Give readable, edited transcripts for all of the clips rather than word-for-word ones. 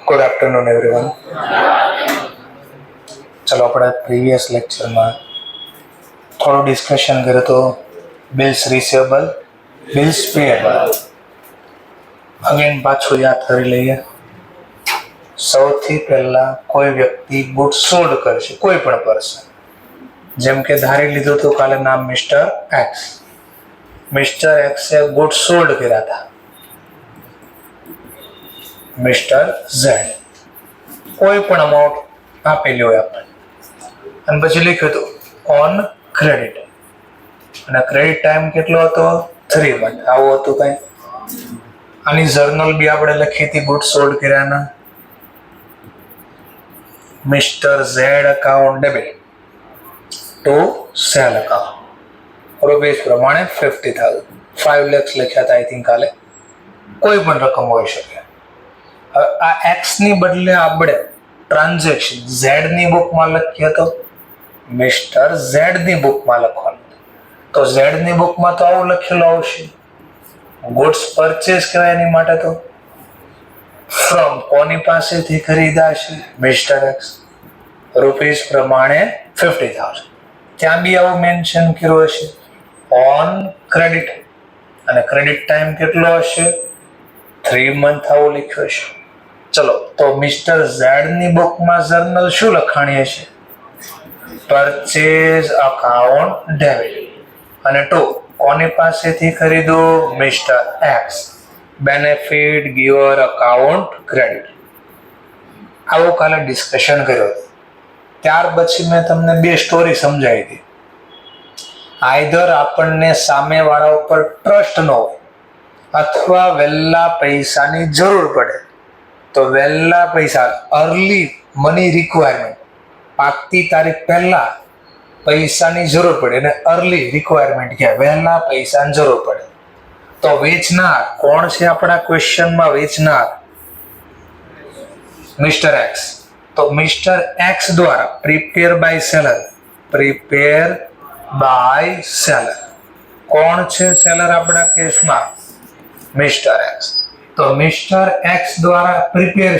Good afternoon everyone. ચલો આપણે previous લેક્ચરમાં થોડું ડિસ્કશન કર્યું તો bills receivable, bills payable. Again પાછું યાદ કરી લઈએ. સૌથી પહેલા કોઈ વ્યક્તિ ગુડ્સ સોલ્ડ કરશે, કોઈ પણ પર્સન. જેમ કે ધારી લીધું હતું કાલે નામ મિસ્ટર એક્સ. મિસ્ટર એક્સે ગુડ્સ સોલ્ડ કર્યા હતા મિસ્ટર ઝેડ. કોઈ પણ અમાઉન્ટ આપેલી હોય આપણે, અને પછી લખ્યું હતું ઓન ક્રેડિટ, અને ક્રેડિટ ટાઈમ કેટલો હતો? 3 month. આવું હતું કઈ. આની જર્નલ બી આપણે લખી હતી ગુડ્સ સોલ્ડ કર્યાના. Mister Z account debit to sale account, rupees પ્રમાણે 50,000, 5 lakhs લખ્યા હતા આઈ થિંક કાલે. કોઈ પણ રકમ હોઈ શકે. આ એક્સ ની બદલે આપણે ટ્રાન્ઝેક્શન ઝેડ ની બુકમાં લખીએ તો મિસ્ટર ઝેડ ની બુકમાં લખવાનું. તો ઝેડ ની બુકમાં તો આવું લખેલું આવશે. ગુડ્સ પરચેસ કહેવાય એની માટે તો ફ્રોમ કોની પાસેથી ખરીદાશે? મિસ્ટર એક્સ, રૂપીસ પ્રમાણે 50,000. ત્યાં બી આવું મેન્શન કર્યું હશે ઓન ક્રેડિટ, અને ક્રેડિટ ટાઈમ કેટલો હશે? 3 month આવું લખ્યું હશે. ચલો, તો મિસ્ટર ઝેડ ની બુકમાં જર્નલ શું લખાણી હશે? પરચેઝ અકાઉન્ટ ડેબિટ, અને ટુ કોની પાસેથી ખરીદો? Mister x, benefit giver account credit. આવું કાલે ડિસ્કશન કર્યું. ત્યાર પછી મેં તમને 2 સ્ટોરી સમજાવી હતી. આઈધર આપણને સામેવાળા ઉપર ટ્રસ્ટ ન હોય, અથવા વહેલા પૈસાની જરૂર પડે, તો વહેલા પૈસા, અર્લી મની રિક્વાયરમેન્ટ, પાકતી તારીખ પહેલા પૈસાની જરૂર પડે એને અર્લી રિક્વાયરમેન્ટ કહેવાય, વહેલા પૈસાની જરૂર પડે. તો વેચનાર કોણ છે આપણા ક્વેશ્ચનમાં? વેચનાર મિસ્ટર એક્સ. તો મિસ્ટર એક્સ દ્વારા prepare by seller, prepare by seller. કોણ છે સેલર આપણા કેસમાં? Mister X. તો મિસ્ટર એક્સ દ્વારા પ્રિપેર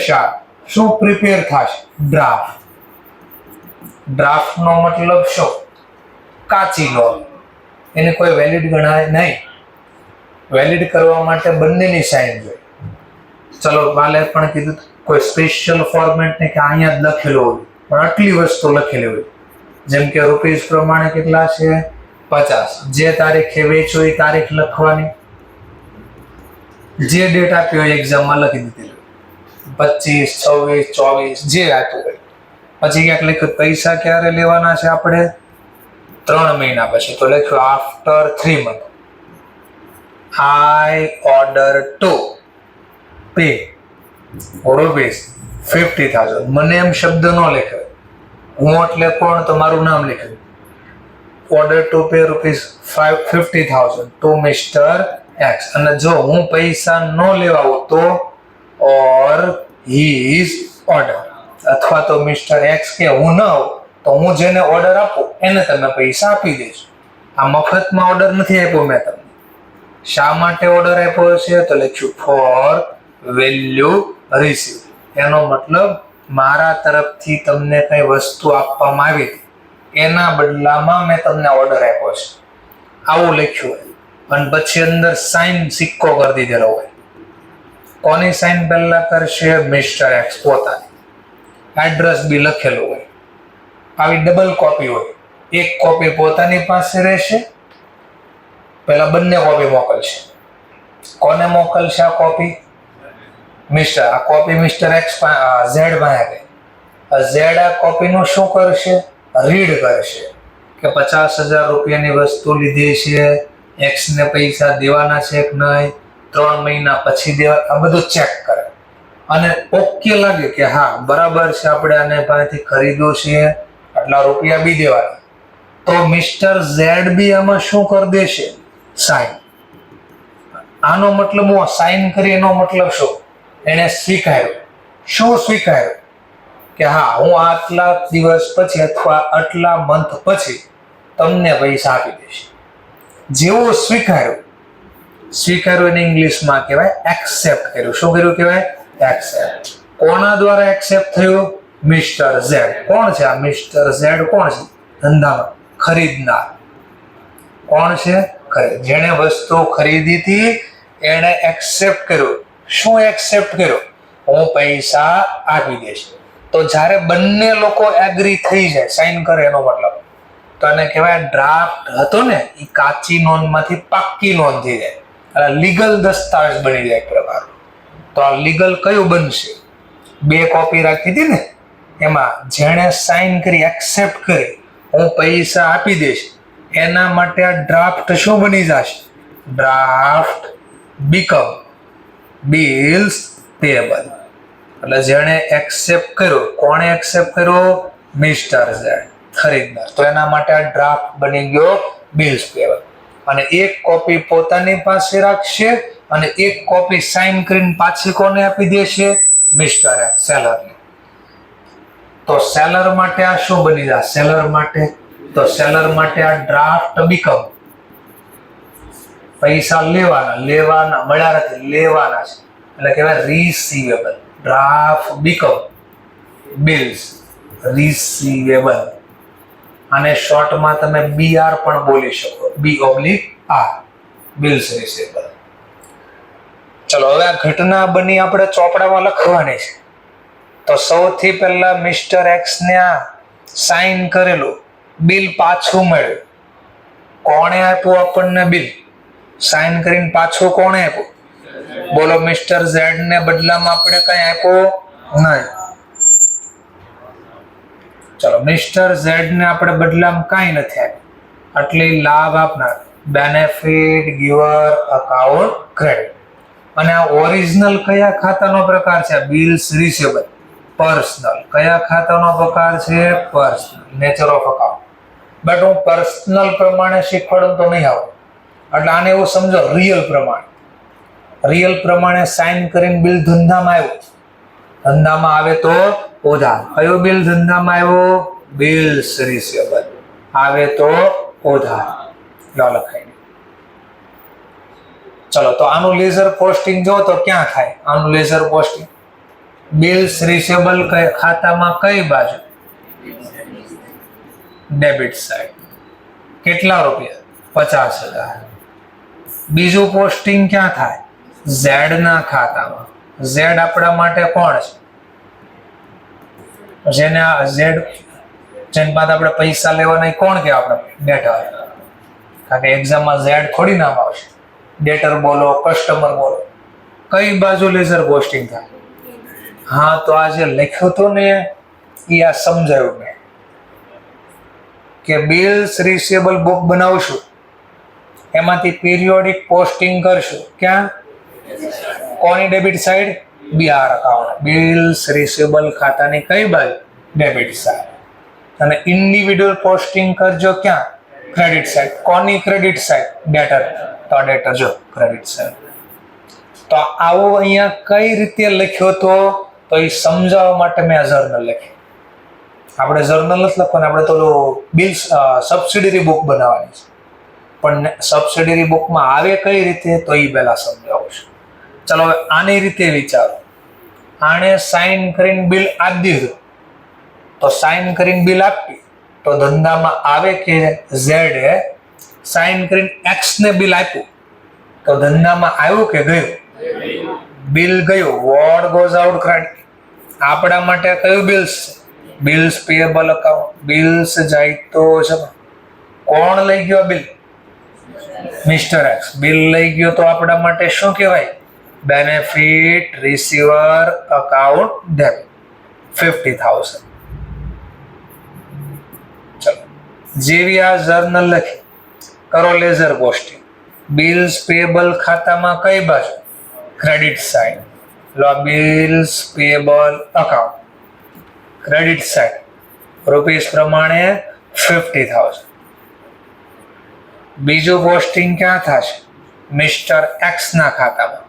શું પ્રિપેર થશે? ડ્રાફ્ટ. ડ્રાફ્ટ નો મતલબ શું? કાચી લોન. એને કોઈ વેલિડ ગણાય નહીં. વેલિડ કરવા માટે બંનેની સાઇન જોઈએ. ચલો, કાલે પણ કીધું કોઈ સ્પેશિયલ ફોર્મેટ ને કે અહીંયા જ લખેલું હોય, પણ આટલી વસ્તુ લખેલી હોય. જેમ કે રૂપીસ પ્રમાણે કેટલા છે? 50. જે તારીખે વેચો એ તારીખ લખવાની. જે ડેટ આપ્યો હોય એક્ઝામમાં લખી દીધેલું, 25, 26, 24 જે આપ્યું હોય. પછી ક્યાંક લખ્યું પૈસા ક્યારે લેવાના છે આપણે? 3 મહિના પછી. તો લખ્યું after 3 month. I order to pay rupees 50,000. મને એમ શબ્દ ન લખ્યો. હું એટલે કોણ? તમારું નામ લખ્યું. Order to pay rupees 50,000 to mister X. અને જો હું પૈસા ન લેવા આવું તો ઓર હીઝ ઓર્ડર, અથવા તો મિસ્ટર એક્સ કે હું ન આવું તો હું જેને ઓર્ડર આપું એને તમે પૈસા આપી દેજો. આ મફતમાં ઓર્ડર નથી આપ્યો મેં તમને. શા માટે ઓર્ડર આપ્યો છે? તો લખ્યું ફોર વેલ્યુ રિસીવ. એનો મતલબ મારા તરફથી તમને કઈ વસ્તુ આપવામાં આવી હતી, એના બદલામાં મેં તમને ઓર્ડર આપ્યો છે. આવું લખ્યું હોય. અને પછી અંદર સાઇન સિક્કો કરી દીધેલો હોય. કોની સાઇન પહેલા કરશે? મિસ્ટર એક્સ પોતાની. એડ્રેસ બી લખેલું હોય. આવી ડબલ કોપી હોય. એક કોપી પોતાની પાસે રહેશે, પહેલા બંને કોપી મોકલશે. કોને મોકલશે આ કોપી? આ કોપી મિસ્ટર એક્સ ઝેડ પાસે. ઝેડ આ કોપીનું શું કરશે? રીડ કરશે કે 50,000 રૂપિયાની વસ્તુ લીધી છે, એક્સ ને પૈસા દેવાના છે કે નહીં, 3 મહિના પછી દેવા, આ બધું ચેક કરે. અને ઓકે લાગે કે હા બરાબર છે, આપણે આને પાસેથી ખરીદો છે, આટલા રૂપિયા બી દેવાના, તો મિસ્ટર ઝેડ બી આમાં શું કરી દેશે? સાઇન. આનો મતલબ હું સાઇન કરી, એનો મતલબ શું? એને સ્વીકાર્યું. શું સ્વીકાર્યું? કે હા હું આટલા દિવસ પછી અથવા આટલા મંથ પછી તમને પૈસા આપી દઈશ. જેવું સ્વીકાર્યું એને ઇંગ્લિશમાં કહેવાય એક્સેપ્ટ કર્યું. શું કર્યું કહેવાય? એક્સેપ્ટ. કોના દ્વારા એક્સેપ્ટ થયું? Mister Z. કોણ છે આ મિસ્ટર ઝેડ? કોણ છે? ધંધામાં ખરીદનાર. કોણ છે? જેણે વસ્તુ ખરીદી હતી એને એક્સેપ્ટ કર્યું. શું એક્સેપ્ટ કર્યું? હું પૈસા આપી દઈશ. તો જ્યારે બંને લોકો એગ્રી થઈ જાય, સાઇન કરે, એનો મતલબ તો એને કહેવાય ડ્રાફ્ટ હતો ને એ કાચી નોંધમાંથી પાક્કી નોંધ થઈ જાય, એટલે લીગલ દસ્તાવેજ બની જાય એક પ્રકારનો. તો આ લીગલ કયું બનશે? 2 કોપી રાખી હતી ને, એમાં જેણે સાઇન કરી, એક્સેપ્ટ કરી, હું પૈસા આપી દઈશ, એના માટે આ ડ્રાફ્ટ શું બની જશે? Draft become bills payable. એટલે જેણે એક્સેપ્ટ કર્યો, કોણે એક્સેપ્ટ કર્યો? મિસ્ટર ઝેડ, ખરીદનાર. તો એના માટે આ ડ્રાફ્ટ બની ગયો બિલ્સ પેએબલ. અને એક કોપી પોતાની પાસે રાખશે અને એક કોપી સાઇન કરીને પાછી કોને આપી દેશે? મિસ્ટર એક્સ, સેલરને. તો સેલર માટે આ શું બની જાય? સેલર માટે તો સેલર માટે આ ડ્રાફ્ટ બીકમ પૈસા લેવાના મળ્યા નથી, લેવાના છે, એટલે કહેવાય receivable. Draft become bills receivable. અને શોર્ટમાં તમે BR પણ બોલી શકો, B/R, બિલ્સ રિસીવેબલ. ચલો હવે આ ઘટના બની આપણે ચોપડામાં લખવાની છે. તો સૌથી પહેલા મિસ્ટર એક્સ ને આ સાઇન કરેલું બિલ પાછું મળ્યું. કોણે આપ્યું આપણને બિલ? સાઇન કરીને પાછું કોણે આપ્યું? બોલો. મિસ્ટર ઝેડ ને બદલામાં આપણે કઈ આપ્યું નહીં. ચલો મિસ્ટર ઝેડ ને આપણે બદલામાં કઈ નથી આપ્યું, એટલે લાભ આપનાર બેનિફિટ ગિવર અકાઉન્ટ ક્રેડિટ. અને આ ઓરિજિનલ કયા ખાતાનો પ્રકાર છે? Bills receivable. પર્સનલ કયા ખાતાનો પ્રકાર છે? Personal. Nature of account. But હું પર્સનલ પ્રમાણે શીખવાડું તો નહીં આવું, એટલે આને એવું સમજો રિયલ પ્રમાણે. રિયલ પ્રમાણે સાઇન કરીને બિલ ધંધામાં આવ્યું. ધંધામાં આવે તો ઉધાર. કયો બિલ ધંધામાં આવ્યો? Bills receivable. આવે તો ઉધાર. લખાય. ચલો તો આનું લેઝર પોસ્ટિંગ જો તો ક્યાં થાય? આનું લેઝર પોસ્ટિંગ બિલ્સ રિસીવેબલ ખાતામાં કઈ બાજુ? Debit side. કેટલા રૂપિયા? 50,000. બીજું પોસ્ટિંગ ક્યાં થાય? ઝેડ ના ખાતામાં. ઝેડ આપણા માટે કોણ છે? જેને ઝેડ જેની પાસે આપણે પૈસા લેવાના કોણ કે આપણે? ડેટર. કારણ કે એક્ઝામમાં ઝેડ થોડી નામ આવશે. ડેટર બોલો, કસ્ટમર બોલો. કઈ બાજુ લેઝર પોસ્ટિંગ થાય? હા, તો આ જે લખ્યું હતું ને એ આ સમજાયું મેં કે બિલ્સ રિસીવેબલ બુક બનાવશું, એમાંથી પીરિયોડિક પોસ્ટિંગ કરશું. ક્યાં? કોની debit side? BR account. Bills receivable ખાતાની કઈ બાજુ? Debit side. અને ઇન્ડિવિડ્યુઅલ પોસ્ટિંગ કરજો ક્યાં? Credit side. કોની ક્રેડિટ સાઈડ? ડેટર. તો ડેટર જો ક્રેડિટ સાઈડ. તો આવું અહીંયા કઈ રીતે લખ્યો તો એ સમજાવવા માટે મેં આ જર્નલ લખ્યું. આપણે જર્નલ નથી લખવાનું, આપણે તો બિલ્સ સબસિડરી બુક બનાવવાની છે. પણ સબસિડરી બુકમાં આવે કઈ રીતે તો એ પહેલા સમજાવું છું. ચલો હવે આની રીતે વિચારો. આણે સાઇન કરીને બિલ આપી દીધું, તો સાઇન કરીને બિલ આપી તો ધંધામાં આવે કે ઝેડ એ સાઇન કરીને એક્સ ને બિલ આપ્યું તો ધંધામાં આવ્યું કે ગયું? બિલ ગયું. What goes out credit. આપણા માટે કયું bills? Bills payable account. Bills જાય તો જમા. કોણ લઈ ગયો બિલ? Mister x. બિલ લઈ ગયો તો આપણા માટે શું કહેવાય? Benefit receiver account debit. 50,000. ચલો જેવી આ જર્નલ લખી, કરો લેઝર પોસ્ટિંગ. બિલ્સ પેએબલ ખાતામાં કઈ બાજુ? Credit side. લો bills payable account credit side. Rupees પ્રમાણે 50,000. બીજું પોસ્ટિંગ ક્યાં થશે? મિસ્ટર એક્સ ના ખાતામાં.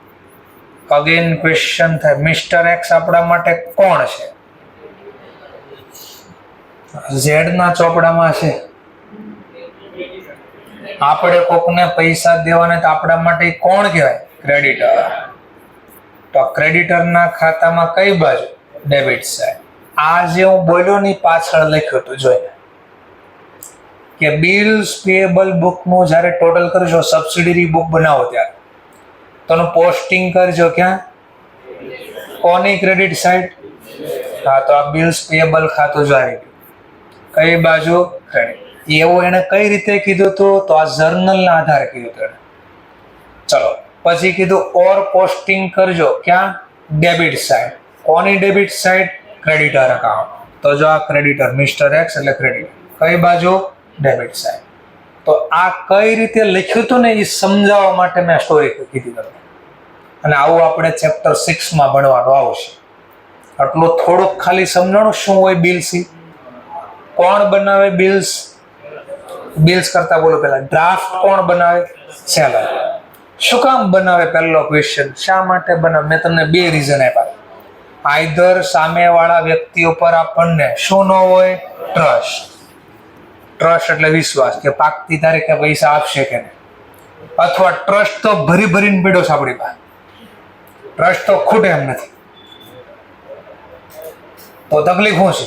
અગેન ક્વેશ્ચન થાય, મિસ્ટર એક્સ આપણા માટે કોણ છે? ઝેડ ના ચોપડામાં છે. આપણે કોકને પૈસા દેવાના તો આપણા માટે કોણ કહેવાય? ક્રેડિટર. તો ક્રેડિટર ના ખાતામાં કઈ બાજુ? Debit side. આ જે હું બોલ્યો ની પાછળ લખ્યું હતું જોઈએ કે બિલ્સ પેએબલ બુકનું જ્યારે ટોટલ કરજો સબસિડરી બુક બનાવો ત્યારે તો એનું પોસ્ટિંગ કરજો ક્યાં? કોની ક્રેડિટ સાઈડ? હા, તો આ બિલ્સ પેએબલ ખાતું જ આવી ગયું. કઈ બાજુ? ક્રેડિટ. એવું એને કઈ રીતે કીધું હતું? તો આ જર્નલના આધારે કીધું હતું. ચલો પછી કીધું ઓર પોસ્ટિંગ કરજો ક્યાં? Debit side. કોની ડેબિટ સાઈડ? Creditor account. તો જો આ ક્રેડિટર મિસ્ટર એક્સ એટલે ક્રેડિટર. કઈ બાજુ? Debit side. તો આ કઈ રીતે લખ્યું હતું ને એ સમજાવવા માટે મેં સ્ટોરી કીધી તમને. અને આવું આપણે ચેપ્ટર 6 માં ભણવાનું આવશે. આટલું થોડુંક ખાલી સમજાણું શું હોય બિલ્સ. કોણ બનાવે બિલ્સ? બિલ્સ કરતા બોલો પહેલા ડ્રાફ્ટ કોણ બનાવે? સેલર. શું કામ બનાવે? પહેલો ક્વેશ્ચન શા માટે બનાવે? મેં તમને બે રીઝન આપ્યા. આઈધર સામેવાળા વ્યક્તિ ઉપર આપણને શું ન હોય? ટ્રસ્ટ. ટ્રસ્ટ એટલે વિશ્વાસ કે પાકતી તારીખે પૈસા આપશે કે નહીં. અથવા ટ્રસ્ટ તો ભરી ભરીને પડ્યો છે આપણી પાસે, ટ્રસ્ટ તો ખૂટે એમ નથી. તો તકલીફ શું છે?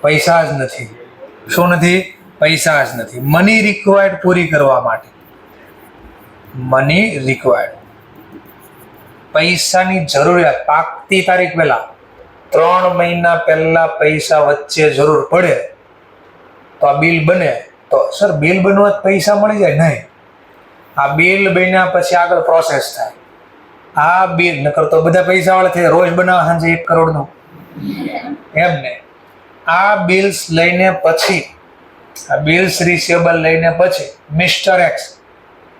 પૈસા જ નથી. શું નથી? પૈસા જ નથી. મની રિક્વાયર્ડ પૂરી કરવા માટે. મની રિક્વાયર્ડ, પૈસાની જરૂરિયાત પાકતી તારીખ પહેલા 3 મહિના પહેલા પૈસા વચ્ચે જરૂર પડે તો આ બિલ બને. તો સર બિલ બનવા પૈસા મળી જાય? નહીં. આ બિલ બન્યા પછી આગળ પ્રોસેસ થાય. આ બિલ નકર તો બધા પૈસા વાળા થઈ રોજ બનાવે સાંજે 1 કરોડનું એમ ને. આ બિલ્સ લઈને પછી આ બિલ્સ રિસીવેબલ લઈને પછી મિસ્ટર એક્સ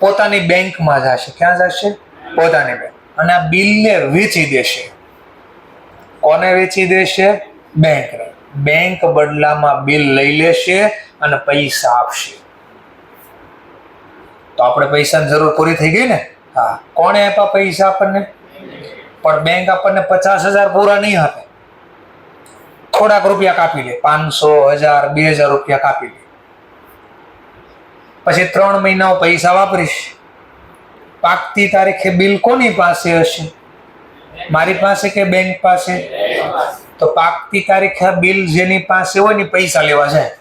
પોતાની બેંકમાં જશે. ક્યાં જશે? પોતાની બેંક. અને આ બિલને વેચી દેશે. કોને વેચી દેશે? બેંકને. બેંક બદલામાં બિલ લઈ લેશે અને પૈસા આપશે. તો આપણે પૈસાની જરૂર પૂરી થઈ ગઈ ને? હા. કોણે આપ્યા પૈસા આપણને? પણ બેંક આપણને 50,000 પૂરા નહીં આપે. થોડાક રૂપિયા કાપી લે, 500, 1000, 2000 રૂપિયા કાપી લે. પછી 3 મહિના પૈસા વાપરીશ. પાકતી તારીખે બિલ કોની પાસે હશે? મારી પાસે કે બેંક પાસે? તો પાકતી તારીખે બિલ જેની પાસે હોય ને પૈસા લેવા જાય.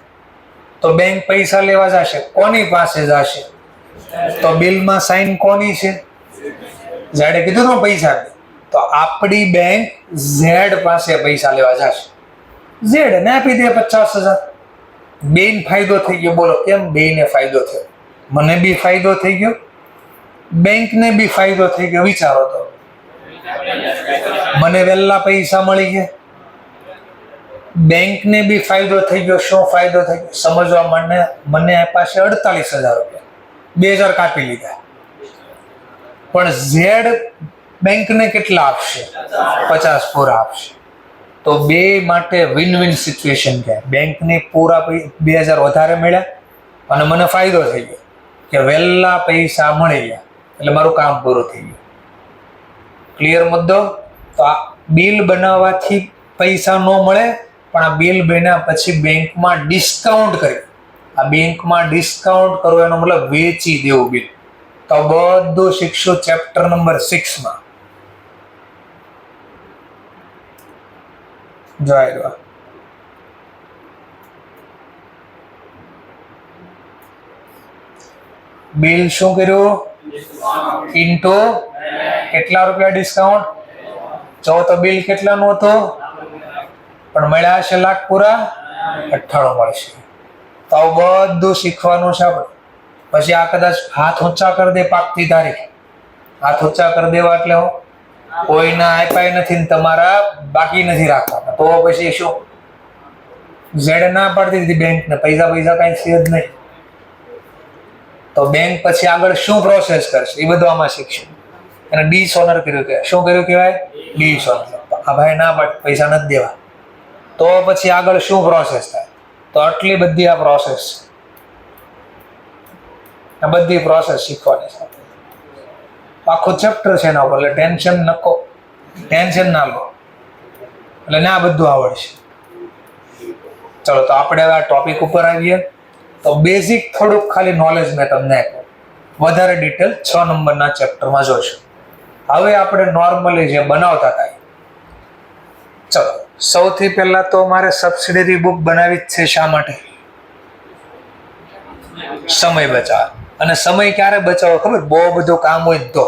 તો બેંક પૈસા લેવા જશે. કોની પાસે જશે? તો બિલમાં સાઈન કોની છે? ઝેડે કીધું ને પૈસા. તો આપણી બેંક ઝેડ પાસે પૈસા લેવા જશે. ઝેડ ને આપી દે 50,000. બેન ફાયદો થઈ ગયો. બોલો કેમ? બેને ફાયદો થયો. મને બી ફાયદો થઈ ગયો, બેંકને બી ફાયદો થઈ ગયો. વિચારો તો, મને વહેલા પૈસા મળી ગયા, બેંકને બી ફાયદો થઈ ગયો. શું ફાયદો થઈ ગયો? સમજવા મને આપ્યા છે 48,000 રૂપિયા, 2,000 કાપી લીધા. પણ ઝેડ બેંકને કેટલા આપશે? 50 પૂરા આપશે. તો બે માટે વિન વિન સિચ્યુએશન છે. બેંકને પૂરા 2,000 વધારે મળ્યા અને મને ફાયદો થઈ ગયો કે વહેલા પૈસા મળી ગયા એટલે મારું કામ પૂરું થઈ ગયું. ક્લિયર મુદ્દો? તો આ બિલ બનાવવાથી પૈસા ન મળે, પણ આ બિલ બન્યા પછી બેંકમાં ડિસ્કાઉન્ટ કરી. આ બેંકમાં ડિસ્કાઉન્ટ કરવું એનો મતલબ વેચી દેવું બિલ. તો બધું શીખશું ચેપ્ટર નંબર 6 માં. જોઈ બિલ શું કર્યું? ઇન્ટુ કેટલા રૂપિયા ડિસ્કાઉન્ટ? જો તો બિલ કેટલાનું હતું? પણ મળ્યા હશે લાખ પૂરા 98 મળશે. તો બધું શીખવાનું છે આપણે. પછી આ કદાચ હાથ ઊંચા કરી દે પાકતી તારીખ, હાથ ઊંચા કરી દેવા એટલે કોઈના આપ્યા નથી ને તમારા બાકી નથી રાખવાના. તો પછી શું? ઝેડ ના પાડતી હતી બેંકને, પૈસા કઈ છે જ નહીં. તો બેંક પછી આગળ શું પ્રોસેસ કરશે એ બધું આમાં શીખશું. એને ડિસઓનર કર્યું કે શું કર્યું કહેવાય? ડિસઓનર. આ ભાઈ ના પાડ પૈસા નથી દેવા. તો પછી આગળ શું પ્રોસેસ થાય? તો આટલી બધી આ પ્રોસેસ છે. આ બધી પ્રોસેસ શીખવાની છે. આખું ચેપ્ટર છે એના ઉપર. એટલે ટેન્શન ના લો. એટલે ના બધું આવડશે. ચલો તો આપણે હવે આ ટોપિક ઉપર આવીએ. તો બેઝિક થોડુંક ખાલી નોલેજ મેં તમને આપ્યું. વધારે ડિટેલ 6 નંબરના ચેપ્ટરમાં જોઈશું. હવે આપણે નોર્મલી જે બનાવતા હતા ચલો, સૌથી પહેલા તો મારે સબસિડરી બુક બનાવી જ છે. શા માટે? સમય બચાવ. અને સમય ક્યારે બચાવો ખબર? બહુ બધું કામ હોય તો.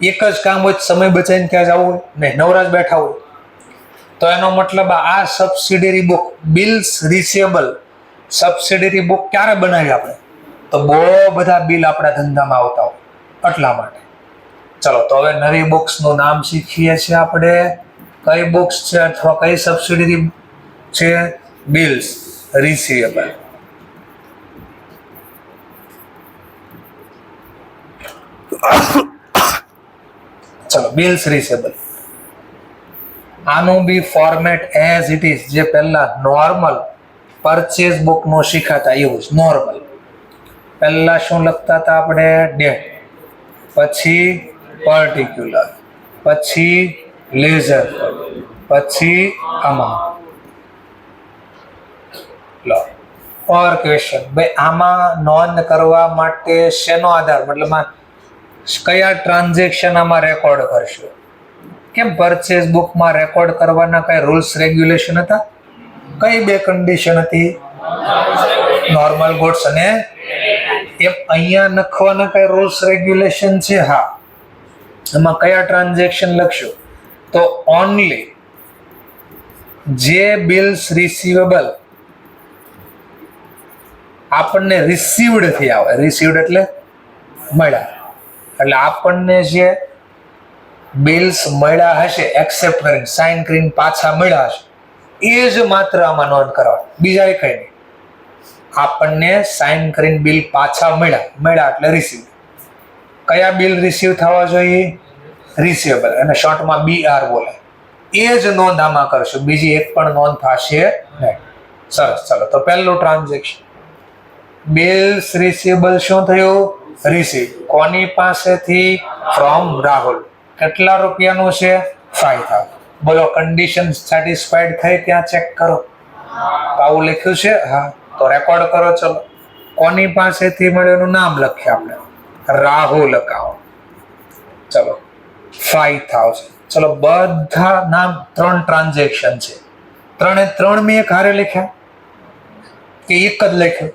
એક જ કામ હોય, સમય બચાવીને ક્યાં જવું હોય ને, નવરાજ બેઠા હોય તો એનો મતલબ આ subsidiary book, bills receivable subsidiary book ક્યારે બનાવી આપણે? તો બહુ બધા બિલ આપણા ધંધામાં આવતા હોય એટલા માટે. ચલો, તો હવે નવી બુક્સ નું નામ શીખીએ છીએ આપણે. કઈ બુક્સ છે અથવા કઈ સબસિડરી છે? Bills receivable. ચલો, બિલ્સ રિસીવેબલ. આનું બી ફોર્મેટ એઝ ઇટ ઇઝ, જે પહેલા નોર્મલ પરચેઝ બુક નો શીખાતા એવું જ નોર્મલ. પહેલા શું લખતા હતા આપણે? ડેટ, પછી પર્ટિક્યુલર, પછી લેઝર, પછી અમાઉન્ટ. લો, ઓર ક્વેશ્ચન. ભાઈ આમાં નોંધ કરવા માટે શેનો આધાર, મતલબ કયા ટ્રાન્ઝેક્શન આમાં રેકોર્ડ કરશો? કેમ પરચેઝ બુકમાં રેકોર્ડ કરવાના કઈ રૂલ્સ રેગ્યુલેશન હતા? કઈ બે કન્ડિશન હતી? નોર્મલ ગુડ્સ અને એમ. અહીંયા લખવાના કઈ રૂલ્સ રેગ્યુલેશન છે? હા. એમાં કયા ટ્રાન્ઝેક્શન લખશો? તો ઓનલી જે બિલ્સ રિસીવેબલ આપણને રિસીવ્ડ થી આવે, રિસીવ્ડ એટલે મળ્યા, એટલે આપણને જે બિલ્સ મળ્યા હશે એક્સેપ્ટ કરીને, સાઇન કરીને પાછા મળ્યા હશે, એ જ માત્ર આમાં નોંધ કરવા, બીજા કઈ નહીં. આપણને સાઇન કરીને બિલ પાછા મળ્યા એટલે રિસીવ. કયા બિલ રિસીવ થવા જોઈએ? રિસીવેબલ, અને શોર્ટમાં BR બોલે. એ જ નોંધ આમાં કરશો, બીજી એક પણ નોંધ થશે નહીં. સરસ. ચલો, તો પહેલું ટ્રાન્ઝેક્શન બિલ્સ રિસીવેબલ શું થયું? રિસીવ. કોની પાસેથી? ફ્રોમ રાહુલ. કેટલા રૂપિયાનું છે? 5,000. બોલો, કન્ડિશન સેટિસ્ફાઈડ થઈ? ત્યાં ચેક કરો. આવું લખ્યું છે? હા, તો રેકોર્ડ કરો. ચલો, કોની પાસેથી મળ્યું એનું નામ લખીએ આપણે, રાહુલ અકાઉન્ટ. ચલો, 5,000. ચલો, બધા નામ, 3 ટ્રાન્ઝેક્શન છે. 3 મેં એક હારે લખ્યા કે એક જ લખ્યું?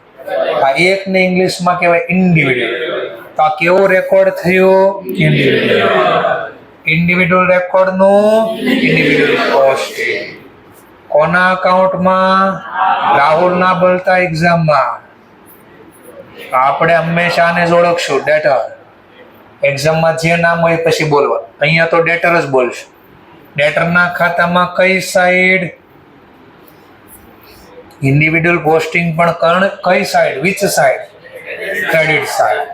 આ એક ને ઇંગ્લિશમાં કહેવાય ઇન્ડિવિડ્યુઅલ. તો આ કેવો રેકોર્ડ થયો? ઇન્ડિવિડ્યુઅલ. ઇન્ડિવિડ્યુઅલ રેકોર્ડ નું ઇન્ડિવિડ્યુઅલ પોસ્ટિંગ. કોના અકાઉન્ટમાં? રાહુલ ના બોલતા એક્ઝામમાં. આપણે હંમેશા આને જ ઓળખશું, ડેટર. એક્ઝામમાં જે નામ હોય પછી બોલવાનું. અહીંયા તો ડેટર જ બોલશું. ડેટરના ખાતામાં કઈ સાઈડ? ઇન્ડિવિડ્યુઅલ પોસ્ટિંગ પણ કઈ side? Which side? Credit side.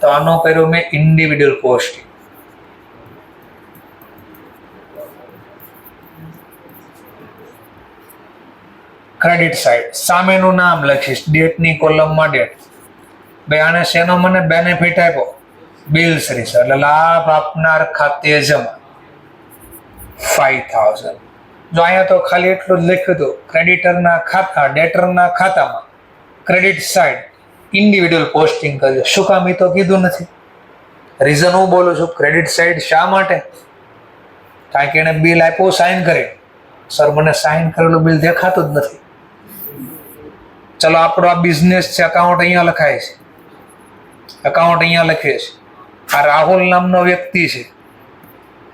તો આનો કર્યો મેં ઇન્ડિવિડ્યુઅલ પોસ્ટિંગ. ક્રેડિટ સાઈડ સામેનું નામ લખીશ, ડેટની કોલમમાં ડેટ. ભાઈ આને શેનો મને બેનિફિટ આપ્યો? બિલ્સ રિસીવ, એટલે લાભ આપનાર ખાતે જમા 5,000. જો અહીંયા તો ખાલી એટલું જ લખ્યું હતું, ક્રેડિટરના ખાતા, ડેટરના ખાતામાં ક્રેડિટ સાઈડ ઇન્ડિવિડ્યુઅલ પોસ્ટિંગ કરજો. શું કામ? એ તો કીધું નથી. રીઝન હું બોલું છું, ક્રેડિટ સાઈડ શા માટે? કારણ કે એને બિલ આપ્યું સાઇન કરી. સર, મને સાઇન કરેલું બિલ દેખાતું જ નથી. ચલો, આપણો આ બિઝનેસ છે, અકાઉન્ટ અહીંયા લખાય છે, અકાઉન્ટ અહીંયા લખીએ છીએ. આ રાહુલ નામનો વ્યક્તિ છે,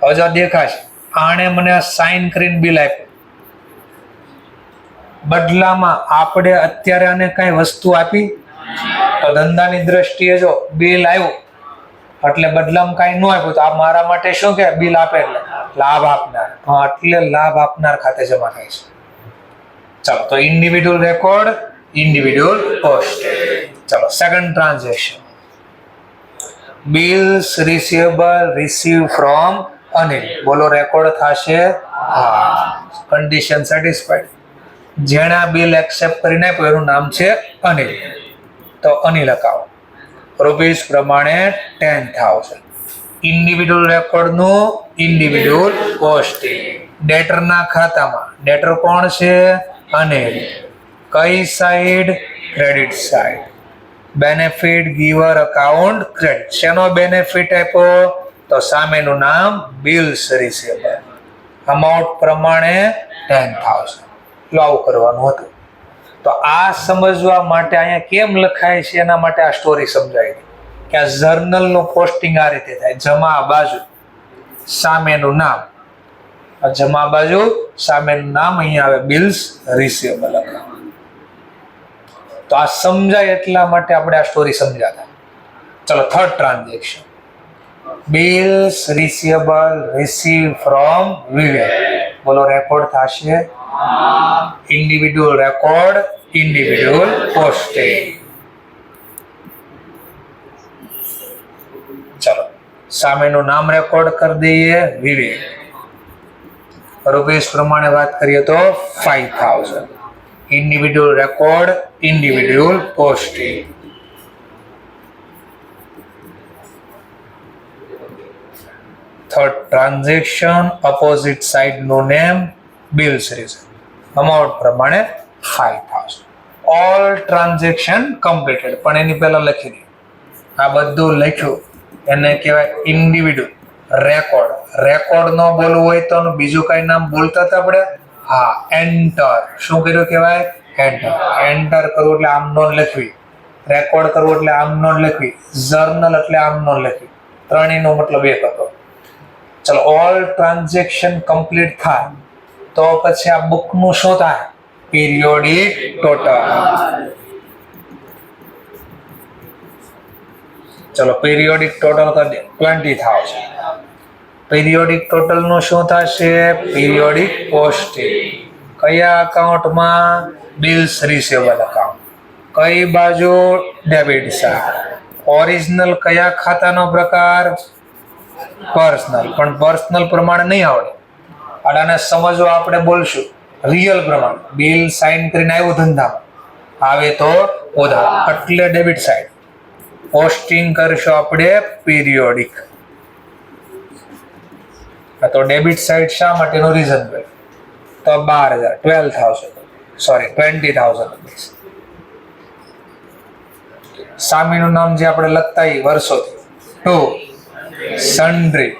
હવે જો દેખાશે, આણે મને સાઇન કરીને બિલ આપ્યું. બદલામાં આપણે અત્યારે આને કઈ વસ્તુ આપી? તો ધંધાની દ્રષ્ટિએ જો બિલ આવ્યું એટલે બદલામાં કઈ ન આપ્યું, તો આ મારા માટે શું કે? બિલ આપે એટલે લાભ આપનાર. એટલે લાભ આપનાર ખાતે જમા થાય છે. ચલો, તો ઇન્ડિવિડ્યુઅલ રેકોર્ડ, ઇન્ડિવિડ્યુઅલ પોસ્ટ. ચલો, second transaction bills receivable receive from Anil. બોલો, રેકોર્ડ થશે? હા. Condition satisfied. જેના બિલ એક્સેપ્ટ કરીને આપ્યું એનું નામ છે અનિલ. તો અનિલ અકાઉન્ટ, રૂપીસ પ્રમાણે 10,000. ઇન્ડિવિડ્યુઅલ રેકોર્ડ નું ઇન્ડિવિડ્યુઅલ પોસ્ટિંગ. ડેટરના ખાતામાં, ડેટર કોણ છે? અનિલ. કઈ side? Credit side. Benefit giver account credit. શેનો બેનિફિટ આપ્યો? તો સામેનું નામ બિલ્સ રિસીવેબલ. અમાઉન્ટ પ્રમાણે 10,000. એટલે આવું કરવાનું હતું. તો આ સમજવા માટે અહીંયા કેમ લખાય છે એના માટે આ સ્ટોરી સમજાવી કે આ જર્નલનું પોસ્ટિંગ આ રીતે થાય. જમા બાજુ સામેનું નામ, જમા બાજુ સામેનું નામ, અહીંયા આવે બિલ્સ રિસીવેબલ અકાઉન્ટ. તો આ સમજાય એટલા માટે આપણે આ સ્ટોરી સમજાતા. ચલો third transaction, bills receivable receive from Vivek. બોલો રેકોર્ડ થશે? Individual record, individual posting. ચલો સામેનું નામ રેકોર્ડ કરી દઈએ વિવેક. રૂપીસ પ્રમાણે વાત કરીએ તો 5,000. Individual record, individual posting. Third transaction, opposite side નું નેમ બિલ્સ રિસીવ, અમાઉન્ટ પ્રમાણે 5,000. All transaction completed. પણ એની પહેલા લખી દઈએ, આ બધું લખ્યું એને કહેવાય ઇન્ડિવિડ્યુઅલ રેકોર્ડ. રેકોર્ડ ન બોલવું હોય તો બીજું કઈ નામ બોલતા હતા આપણે? હા, એન્ટર. શું કર્યું કહેવાય? એન્ટર. એન્ટર કરવું એટલે આમ નોંધ લખવી, રેકોર્ડ કરવું એટલે આમ નોંધ લખવી, જર્નલ એટલે આમ નોંધ લખવી. ત્રણેયનો મતલબ એક હતો. ચલો ઓલ ટ્રાન્ઝેક્શન કમ્પ્લીટ થાય તો પછી આ બુક નું શું થાય? Periodic total. ચલો પીરિયોડિક ટોટલ કરી દે 20,000. પીરિયોડિક ટોટલ નું શું થશે? Periodic posting. કયા અકાઉન્ટમાં? Bills receivable account. કઈ બાજુ? Debit side. ઓરિજિનલ કયા ખાતાનો પ્રકાર? પર્સનલ. પણ પર્સનલ પ્રમાણે નહીં આવડે, આને સમજવા આપણે બોલશું રિયલ પ્રમાણે. બિલ સાઇન કરીને આવ્યું ધંધામાં, આવે તો ઉધાર, એટલે ડેબિટ સાઇડ. પોસ્ટિંગ કરશું આપણે પીરિયોડિક. તો ડેબિટ સાઇડ શા માટેનું રીઝન બોલ તો 20,000 સામેનું નામ જે આપણે લખતા એ વર્ષોથી ટુ સન્ડ્રી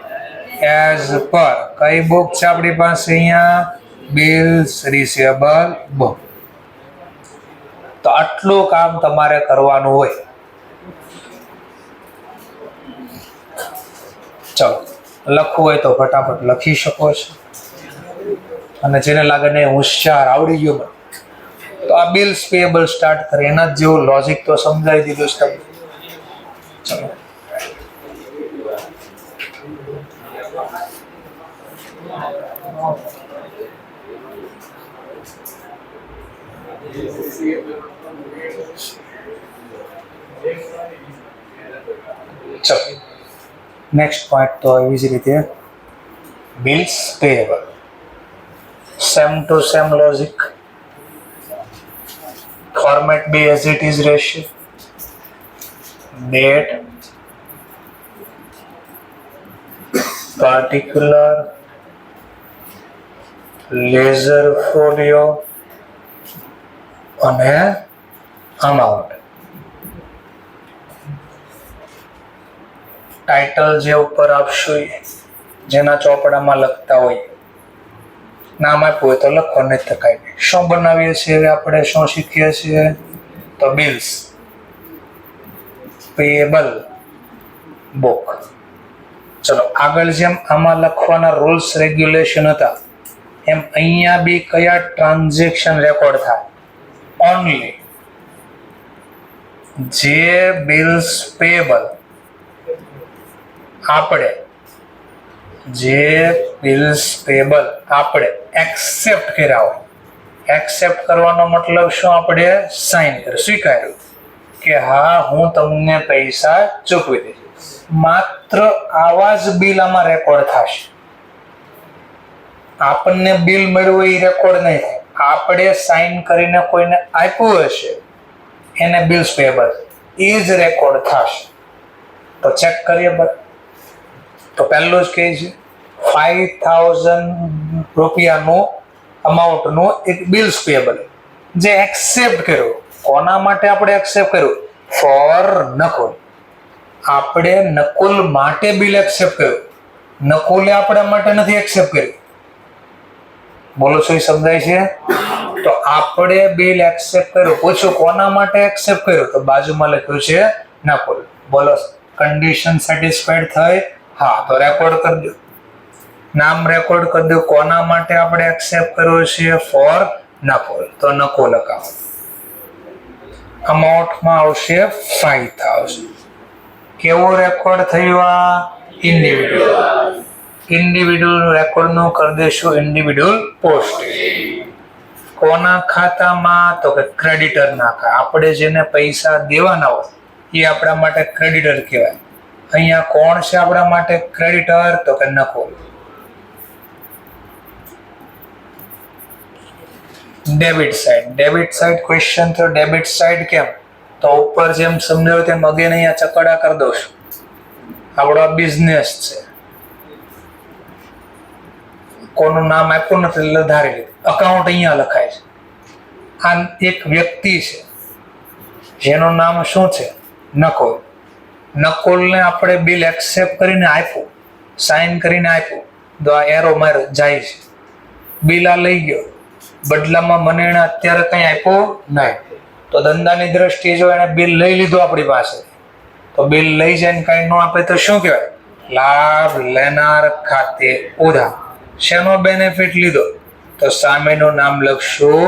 એઝ પર. કઈ બુક છે આપણી પાસે અહીંયા? Bills receivable book. તો આટલું કામ તમારે કરવાનું હોય. ચલો લખવું હોય તો ફટાફટ લખી શકો છો, અને જેને લાગે ને હોશિયાર આવડી ગયો તો આ બિલ્સ પેએબલ સ્ટાર્ટ કરે, એના જ જેવું લોજિક તો સમજાવી દીધું છે તમને. ચલો ચલો નેક્સ્ટ પોઈન્ટ તો એવી જ રીતે bills payable. Same to same logic, format be as it is રહેશે. ડેટ, પાર્ટિક્યુલર, લેઝર ફોલિયો અને અમાઉન્ટ. ટાઇટલ જે ઉપર આપશું જેના ચોપડામાં લખતા હોય, નામ આપ્યું હોય તો લખો, નહીં તો કાંઈ નહીં. શું બનાવીએ છીએ આપણે? શું શીખીએ છીએ? તો બિલ્સ પેએબલ બુક. ચલો આગળ જેમ આમાં લખવાના રૂલ્સ રેગ્યુલેશન હતા એમ અહીંયા બી કયા ટ્રાન્ઝેક્શન રેકોર્ડ થાય? ઓનલી જે બિલ્સ પેએબલ આપણે એક્સેપ્ટ કર્યા હોય. એક્સેપ્ટ કરવાનો મતલબ શું? આપણે સાઇન કર્યું, સ્વીકાર્યું કે હા હું તમને પૈસા ચૂકવી દઈશ. માત્ર આવા જ બિલ આમાં રેકોર્ડ થશે. આપણને બિલ મળ્યું એ રેકોર્ડ નહીં થાય. આપણે સાઇન કરીને કોઈને આપ્યું હશે એને બિલ્સ પેએબલ એ જ રેકોર્ડ થશે. તો ચેક કરીએ. તો પહેલું જ કહે છે 5,000 રૂપિયાનું અમાઉન્ટનું એક બિલ્સ પેએબલ જે એક્સેપ્ટ કર્યું. કોના માટે આપણે એક્સેપ્ટ કર્યું? ફોર નકુલ. આપણે નકુલ માટે બિલ એક્સેપ્ટ કર્યું. નકુલે આપણા માટે નથી એક્સેપ્ટ કર્યું. બોલો છો? એ સમજાય છે? તો આપણે બિલ એક્સેપ્ટ કર્યું. પૂછો કોના માટે એક્સેપ્ટ કર્યું? તો બાજુમાં લખ્યું છે નકુલ. બોલો કન્ડિશન સેટિસ્ફાઈડ થઈ? હા, તો રેકોર્ડ કરી દો. નામ રેકોર્ડ કરી દો. કોના માટે આપણે એક્સેપ્ટ કર્યો છે? ફોર નકુલ. તો નકુલ અકાઉન્ટ. અમાઉન્ટમાં આવશે 5000. કેવો રેકોર્ડ થયો? આ ઇન્ડિવિડ્યુઅલ. ઇન્ડિવિડ્યુઅલ રેકોર્ડ નું કરી દેશું ઇન્ડિવિડ્યુઅલ પોસ્ટ. કોના ખાતામાં? તો કે ક્રેડિટર ના ખાતા. આપણે જેને પૈસા દેવાના હોય એ આપણા માટે ક્રેડિટર કહેવાય. અહીંયા કોણ છે આપણા માટે ક્રેડિટર? તો કે Nakul. Debit side. Debit side question તો ડેબિટ સાઇડ કેમ? તો ઉપર જેમ સમજાવ્યું તેમ અગેન અહીંયા ચકડા કરી દઉં છું. આપણો બિઝનેસ છે, કોનું નામ આપ્યું નથી એટલે ધારી લીધું. અકાઉન્ટ અહીંયા લખાય છે. આ એક વ્યક્તિ છે જેનું નામ શું છે? નકુલ. નકુલને આપણે બિલ એક્સેપ્ટ કરીને આપ્યું, સાઇન કરીને આપ્યું, તો આ એરો માર જાય છે. બિલ આ લઈ ગયો, બદલામાં મને એને અત્યારે કંઈ આપ્યું નહીં. તો ધંધાની દ્રષ્ટિએ જો એને બિલ લઈ લીધું આપણી પાસે, તો બિલ લઈ જાય કંઈ ન આપે તો શું કહેવાય? લાભ લેનાર ખાતે ઉધાર. શેનો બેનિફિટ લીધો? તો સામેનું નામ લખશું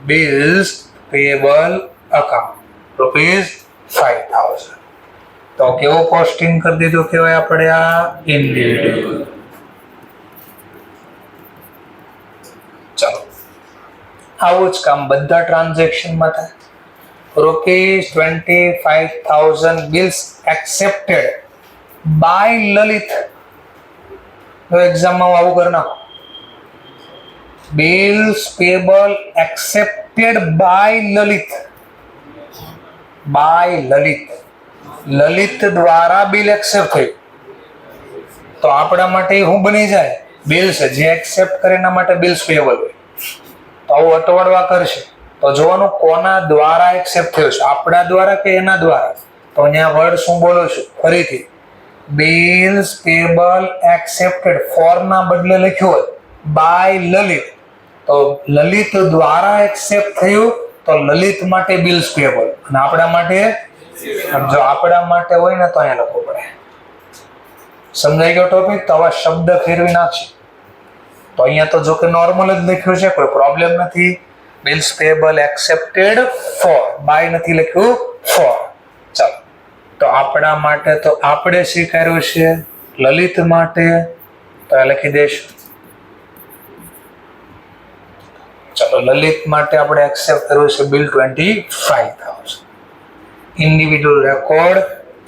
બિલ્સ પેયેબલ અકાઉન્ટ, ₹5000. તો કેવો કોસ્ટિંગ કરી દીધું કહેવાય આપણે? આ ઇન્ડિવિડ્યુઅલ. ચાલો, આવું જ કામ બધા ટ્રાન્ઝેક્શનમાં થાય. ₹25,000 bills accepted by લલિત. તો એક્ઝામમાં આવું કરી નાખો. bills payable accepted by Lalit. by Lalit. Lalit દ્વારા બિલ એક્સેપ્ટ થયું તો આપણા માટે શું બની જાય? બિલ છે. જે એક્સેપ્ટ કરે એના માટે બિલ્સ પેયેબલ હોય. તો આવું અટવાડવા કરશે તો જોવાનું કોના દ્વારા એક્સેપ્ટ થયું છે, આપણા દ્વારા કે એના દ્વારા. તો અહીંયા વર્ડ શું બોલું છું ફરીથી? Bills પેયેબલ accepted. ફોર ના બદલે લખ્યું હોય બાય લલિત, તો લલિત દ્વારા એક્સેપ્ટ થયું તો લલિત માટે બિલ્સ પેયેબલ. અને આપણા માટે, જો આપણા માટે હોય ને તો અહીંયા લખવું પડે. સમજાઈ ગયો ટોપિક? તો આવા શબ્દ ફેરવી નાખશે. તો અહીંયા તો જો કે નોર્મલ જ લખ્યું છે, કોઈ પ્રોબ્લેમ નથી. બિલ્સ પેયેબલ એક્સેપ્ટેડ ફોર, બાય નથી લખ્યું, ફોર. ચાલો, તો આપણા માટે તો આપણે સ્વીકાર્યું છે. લલિત માટે તો લખી દઈશું. ચાલો, લલિત માટે આપણે એક્સેપ્ટ કર્યું છે bill 25,000. Individual record,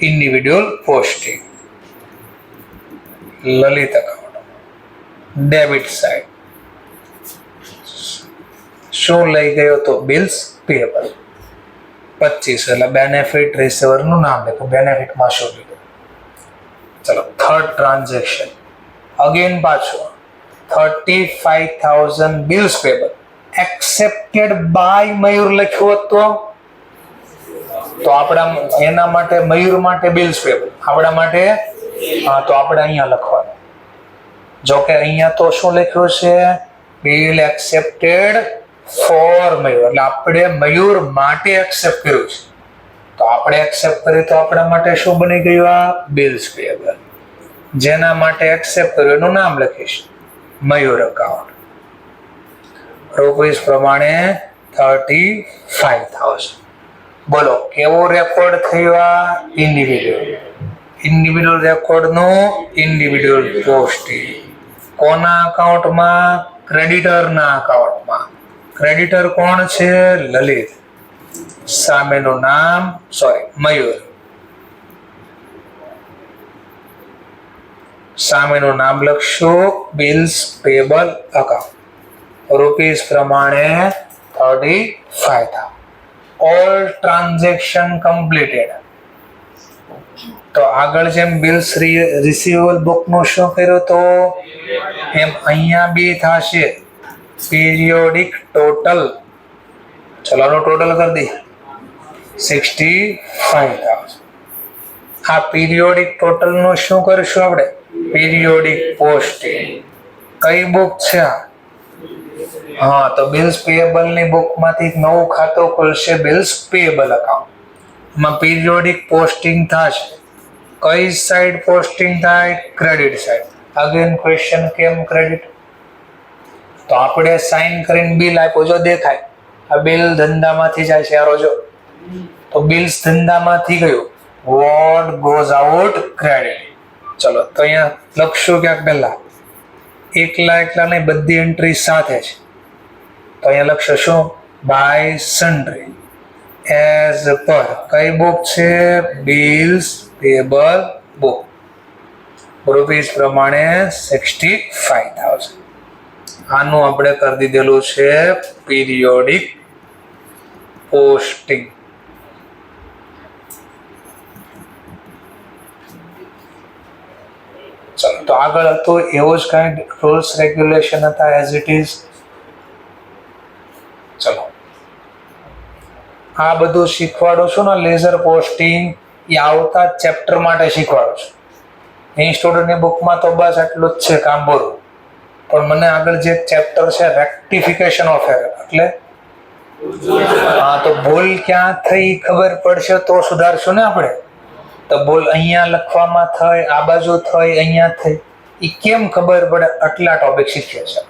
individual posting. Lalit account. Debit side શું લઈ ગયો? તો બિલ્સ પેયેબલ 25. એટલે બેનિફિટ રિસીવર નું નામ લખો. બેનિફિટમાં શું લીધું? ચલો, થર્ડ ટ્રાન્ઝેક્શન. અગેન પાછું 35,000 બિલ્સ પેયેબલ એક્સેપ્ટેડ બાય મયુર લખ્યું હતું તો આપણા એના માટે મયુર માટે બિલ્સ પેયેબલ, આપણા માટે તો આપણે અહીંયા લખવાનું. જો કે અહીંયા તો શું લખ્યું છે? બિલ એક્સેપ્ટેડ ફોર મયુર. એટલે આપણે મયુર માટે એક્સેપ્ટ કર્યું છે. તો આપણે એક્સેપ્ટ કર્યું તો આપણા માટે શું બની ગયું? આ બિલ્સ પેયેબલ. જેના માટે એક્સેપ્ટ કર્યું એનું નામ લખીશ મયુર અકાઉન્ટ. રૂપીસ પ્રમાણે 35,000. બોલો કેવો રેકોર્ડ થયો? આ ઇન્ડિવિડ્યુઅલ. ઇન્ડિવિડ્યુઅલ રેકોર્ડ નું ઇન્ડિવિડ્યુઅલ પોસ્ટિંગ. કોના અકાઉન્ટમાં? ક્રેડિટર ના અકાઉન્ટમાં. ક્રેડિટર કોણ છે? લલિત. સામેનું નામ મયુર. સામેનું નામ લખશું બિલ્સ પેયેબલ અકાઉન્ટ. રૂપીસ પ્રમાણે 35,000. All transaction completed. તો આગળ જેમ બિલ્સ રિસીવેબલ બુક નું શું કર્યું તો એમ અહીંયા બી થશે પીરિયોડિક ટોટલ. ચલો ટોટલ કરી દઈએ 65,000. આ પીરિયોડિક ટોટલ નું શું કરીશું આપણે? Periodic posting. કઈ બુક છે? હા, તો બિલ્સ પેએબલ ની બુકમાંથી નવું ખાતું ખુલશે, બિલ્સ પેએબલ એકાઉન્ટ. માં પીરિયોડિક પોસ્ટિંગ થશે. કઈ સાઈડ પોસ્ટિંગ થાય? Credit side. અગેન ક્વેશ્ચન, કેમ ક્રેડિટ? તો આપણે સાઇન કરીને બિલ આપ્યો, જો દેખાય આ બિલ ધંધામાંથી જાય છે, આ જો તો બિલ્સ ધંધામાંથી ગયું. What goes out? ક્રેડિટ. ચલો, તો અહીંયા લખશું ક્યાંક પહેલા એકલા નહીં, બધી એન્ટ્રી સાથે છે. તો અહીંયા લખશું શું? બાય સન્ડ્રી એઝ પર કઈ બુક છે? Bills payable book. રૂપીસ પ્રમાણે 65,000. આનું આપણે કરી દીધેલું છે પીરિયોડિક પોસ્ટિંગ. ચલો, તો આગળ હતું એવો જ કઈ રૂલ્સ રેગ્યુલેશન હતા એઝ ઇટ ઇઝ. ચલો, આ બધું શીખવાડું છું ને, લેઝર પોસ્ટિંગ એ આવતા ચેપ્ટર માટે શીખવાડું છું. અહીં સ્ટુડન્ટની બુકમાં તો બસ એટલું જ છે કામ બોલું, પણ મને આગળ જે ચેપ્ટર છે રેક્ટિફિકેશન ઓફ એરર, એટલે હા, તો ભૂલ ક્યાં થઈ ખબર પડશે તો સુધારશું ને આપણે. તો ભૂલ અહીંયા લખવામાં થઈ, આ બાજુ થઈ, અહીંયા થઈ, એ કેમ ખબર પડે? આટલા ટોપિક શીખીએ છે.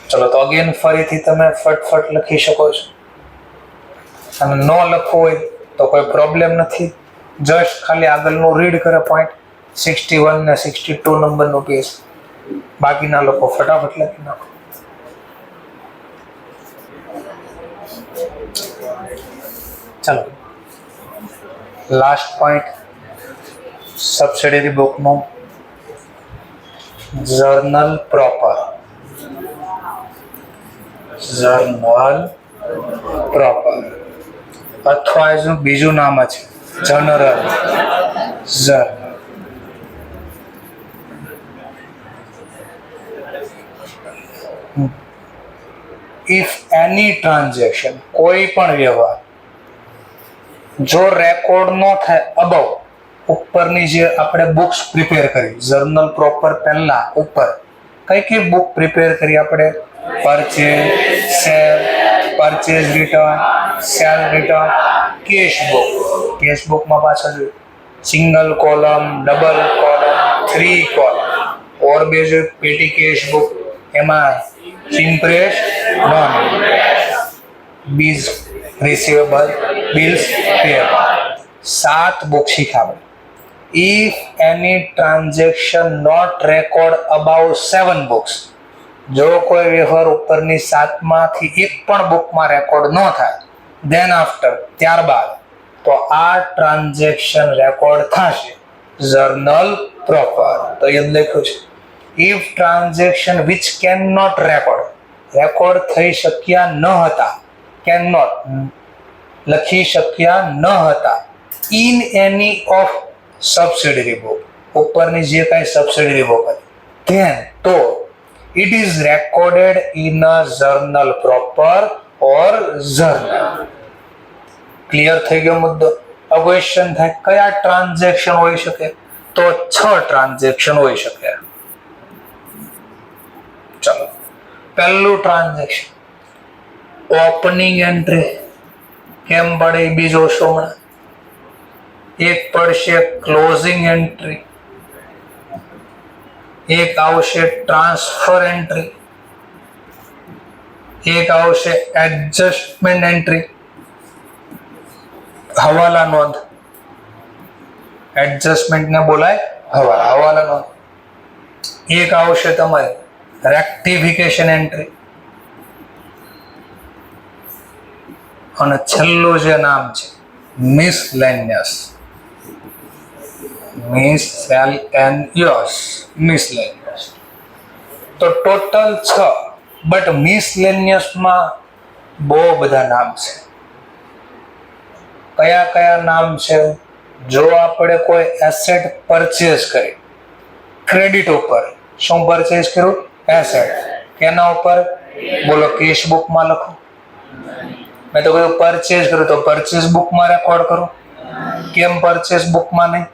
ચલો, તો અગેન ફરીથી તમે ફટફટ લખી શકો છો. અને ન લખવું હોય તો કોઈ પ્રોબ્લેમ નથી, જસ્ટ ખાલી આગળનું રીડ કરે પોઈન્ટ 61 ને 62 નંબરનું પેજ. બાકીના લોકો ફટાફટ લખી નાખો. ચલો, લાસ્ટ પોઈન્ટ સબસિડિયરી બુકનો જર્નલ પ્રોપર. જર્નલ પ્રોપર અથવા એનું બીજું નામ છે general journal. If any transaction, કોઈ પણ વ્યવહાર જો રેકોર્ડ ન થાય અબાઉ, ઉપરની જે આપણે બુક્સ પ્રિપેર કરી, જર્નલ પ્રોપર પહેલા ઉપર કઈ બુક પ્રિપેર કરી આપણે? Purchase, sale, purchase return, sale return, cash book. Cash બુકમાં પાછળ single column, double column, 3 column, or base petty cash book, એમાં ઇમ્પ્રેસ, નોન બીજ રિસીવેબલ, બિલ્સ પેએબલ. 7 બુક શીખાવે. If any transaction not record about 7 books, જો કોઈ વ્યવહાર ઉપરની 7માંથી એક પણ બુકમાં રેકોર્ડ ન થાય, ધેન આફ્ટર, ત્યારબાદ, તો આ ટ્રાન્ઝેક્શન રેકોર્ડ થશે જર્નલ પ્રોપર. તો એ લખ્યું છે if transaction which can not record થઈ શક્યા ન હતા, કેન નોટ લખી શક્યા ન હતા, in any of subsidiary book, ઉપરની જે કઈ સબસિડિયરી બુક હતી, ધેન તો it is recorded in a journal proper or journal. Clear થઈ ગયો મુદ્દો? આ ક્વેશ્ચન થાય કયા ટ્રાન્ઝેક્શન હોઈ શકે? તો 6 ટ્રાન્ઝેક્શન હોઈ શકે. ચલો, પહેલું ટ્રાન્ઝેક્શન ઓપનિંગ એન્ટ્રી. કેમ પડે એ બીજો શું હમણાં. એક પડશે ક્લોઝિંગ એન્ટ્રી, એક આવશે ટ્રાન્સફર એન્ટ્રી, એક આવશે એડજસ્ટમેન્ટ એન્ટ્રી, હવાલા નોંધ. એડજસ્ટમેન્ટ ને બોલાય હવાલા નોંધ. એક આવશે તમારે રેક્ટિફિકેશન એન્ટ્રી, અને છેલ્લું જે નામ છે મિસલેનિયસ. મિસલેનિયસ. તો ટોટલ 6, બટ મિસલેનિયસમાં બહુ બધા નામ છે. કયા કયા નામ છે? જો આપણે કોઈ એસેટ પરચેઝ કરી, ક્રેડિટ ઉપર શું પરચેઝ કર્યું? એસેટ. કેના ઉપર? બોલો, કેશ બુકમાં લખો. મેં તો કહ્યું પરચેઝ કર્યું, તો પરચેઝ બુકમાં રેકોર્ડ કરો. કેમ પરચેઝ બુકમાં નહીં?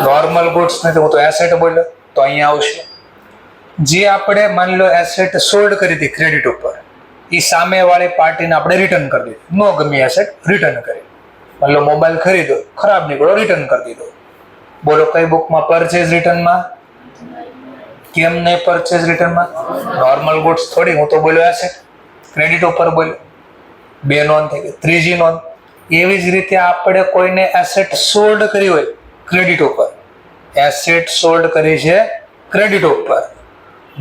નોર્મલ ગુડ્સ નથી, હું તો એસેટ બોલ્યો, તો અહીંયા આવશે. જે આપણે માની લો એસેટ સોલ્ડ કરી હતી ક્રેડિટ ઉપર, એ સામેવાળી પાર્ટીને આપણે રિટર્ન કરી દીધી. નો ગમી એસેટ રિટર્ન કરી. માની લો મોબાઈલ ખરીદો, ખરાબ નીકળ્યો, રિટર્ન કરી દીધો. બોલો કઈ બુકમાં પરચેઝ રિટર્નમાં? કેમ નહીં પરચેઝ રિટર્નમાં? નોર્મલ ગુડ્સ થોડી, હું તો બોલ્યો એસેટ, ક્રેડિટ ઉપર બોલ્યો. 2 નોંધ થઈ ગઈ. ત્રીજી નોંધ, એવી જ રીતે આપણે કોઈને એસેટ સોલ્ડ કરી હોય ક્રેડિટ ઉપર, એસેટ સોલ્ડ કરી છે ક્રેડિટ ઉપર,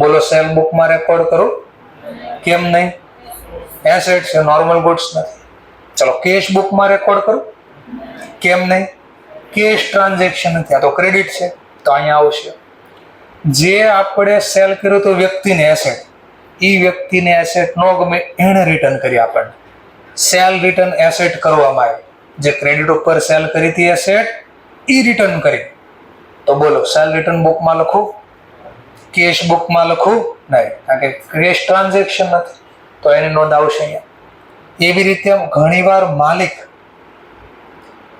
બોલો સેલ બુકમાં રેકોર્ડ કરું? કેમ નહીં? એસેટ છે, નોર્મલ ગુડ્સ નથી. ચલો કેશ બુકમાં રેકોર્ડ કરું? કેમ નહીં? કેશ ટ્રાન્ઝેક્શન નથી, આ તો ક્રેડિટ છે, તો અહીંયા આવશે. જે આપણે સેલ કર્યું તો વ્યક્તિને એસેટ, એ વ્યક્તિને એસેટ નો ગમે એને રિટર્ન કરી આપણને. સેલ રિટર્ન એસેટ કરવામાં આવે. જે ક્રેડિટ ઉપર સેલ કરી હતી એસેટ એ રિટર્ન કરી. તો બોલો સેલ રિટર્ન બુકમાં લખું? કેશ બુકમાં લખું? નહીં, કારણ કે કેશ ટ્રાન્ઝેક્શન નથી, તો એની નોંધ આવશે અહીંયા. એવી રીતે ઘણીવાર માલિક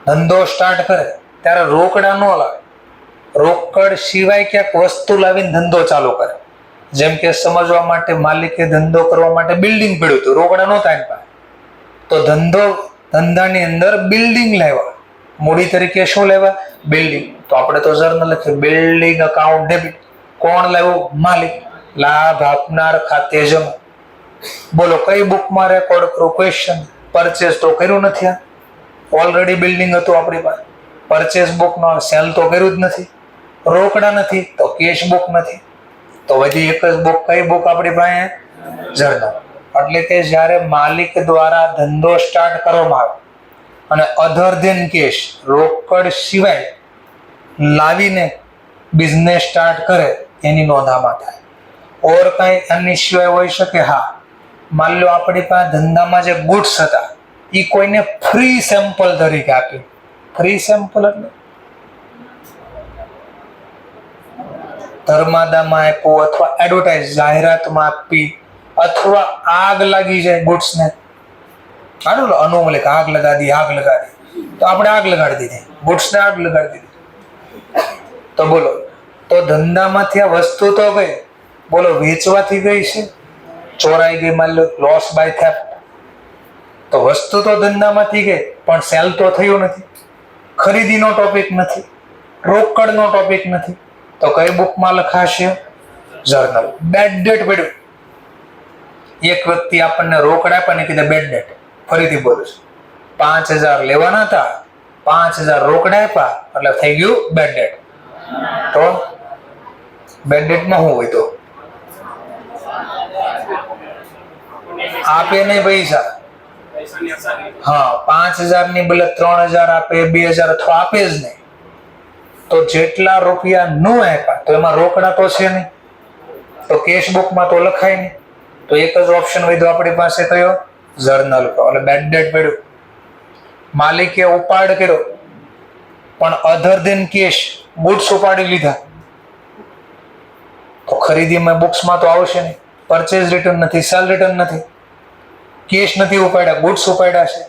ધંધો સ્ટાર્ટ કરે ત્યારે રોકડા ન લાવે, રોકડ સિવાય ક્યાંક વસ્તુ લાવીને ધંધો ચાલુ કરે. જેમ કે સમજવા માટે, માલિકે ધંધો કરવા માટે બિલ્ડિંગ પડ્યું હતું, રોકડા નહોતા એની પાસે, તો ધંધાની અંદર બિલ્ડિંગ લાવ્યા. મૂડી તરીકે શું લેવા? બિલ્ડિંગ. તો આપણે તો જર્નલ લખીએ બિલ્ડિંગ અકાઉન્ટ ડેબિટ. કોણ લાવ્યું? માલિક. લાભ આપનાર ખાતે જમા. બોલો કઈ બુકમાં રેકોર્ડ કરો? ક્વેશ્ચન. પરચેસ તો કર્યું નથી, આ ઓલરેડી બિલ્ડિંગ હતું આપણી પાસે. પરચેસ બુક નો સેલ તો કર્યું જ નથી. રોકડા નથી તો કેશ બુક નથી. તો વધી એક જ બુક, કઈ બુક આપણી પાસે? જર્નલ. એટલે કે જ્યારે માલિક દ્વારા ધંધો સ્ટાર્ટ કરવામાં આવે અને અધર ધેન કેશ, રોકડ સિવાય લાવીને બિઝનેસ સ્ટાર્ટ કરે, એની નોંધ આમાં થાય. ઓર કઈ આની સિવાય હોઈ શકે? હા, માની લો આપણી પાસે ધંધામાં જે ગુડ્સ હતા એ કોઈને ફ્રી સેમ્પલ તરીકે આપ્યું. ફ્રી સેમ્પલ એટલે ધર્માદામાં આપ્યું, અથવા એડવર્ટાઇઝ જાહેરાતમાં આપી, અથવા આગ લાગી જાય ગુડ્સને, હાલો અનોમલી આગ લગા દી, તો આપણે આગ લગાડી દીધી, ગુડ્સને આગ લગાડી દીધી. તો બોલો, તો ધંધામાંથી આ વસ્તુ તો ગઈ, બોલો વેચવાથી ગઈ છે, ચોરાઈ ગઈ, માની લો લોસ બાય થેફ્ટ. તો વસ્તુ તો ધંધામાંથી ગઈ, પણ સેલ તો થયું નથી, ખરીદીનો ટોપિક નથી, રોકડનો ટોપિક નથી. તો કઈ બુકમાં લખાશે? જર્નલ. બેડ ડેટ પડ્યું, એક વ્યક્તિ આપણને રોકડ આપ્યા ને કીધે બેડ ડેટ. ફરીથી બોલું છું, 5,000 લેવાના હતા, 5,000 રોકડ આપ્યા એટલે થઈ ગયું બેડ ડેટ. તો બેડ ડેટમાં શું હોય? તો આપે નહીં પૈસા, હા 5,000 ની બદલે 3,000 આપે, 2,000 અથવા આપે જ નહીં. તો જેટલા રૂપિયા ન આપ્યા તો એમાં રોકડા તો છે નહીં, તો કેશ બુકમાં તો લખાય નહીં. તો એક જ ઓપ્શન વધ્યો આપણી પાસે, કયો? જર્નલ. એટલે બેડ ડેટ પડ્યું. માલિકે ઉપાડ કર્યો પણ અધર ધેન કેશ ગુડ્સ ઉપાડી લીધા, તો ખરીદીમાં બુક્સમાં તો આવશે નહીં. પરચેઝ રિટર્ન નથી, સેલ રિટર્ન નથી, કેશ નથી ઉપાડ્યા, ગુડ્સ ઉપાડ્યા છે.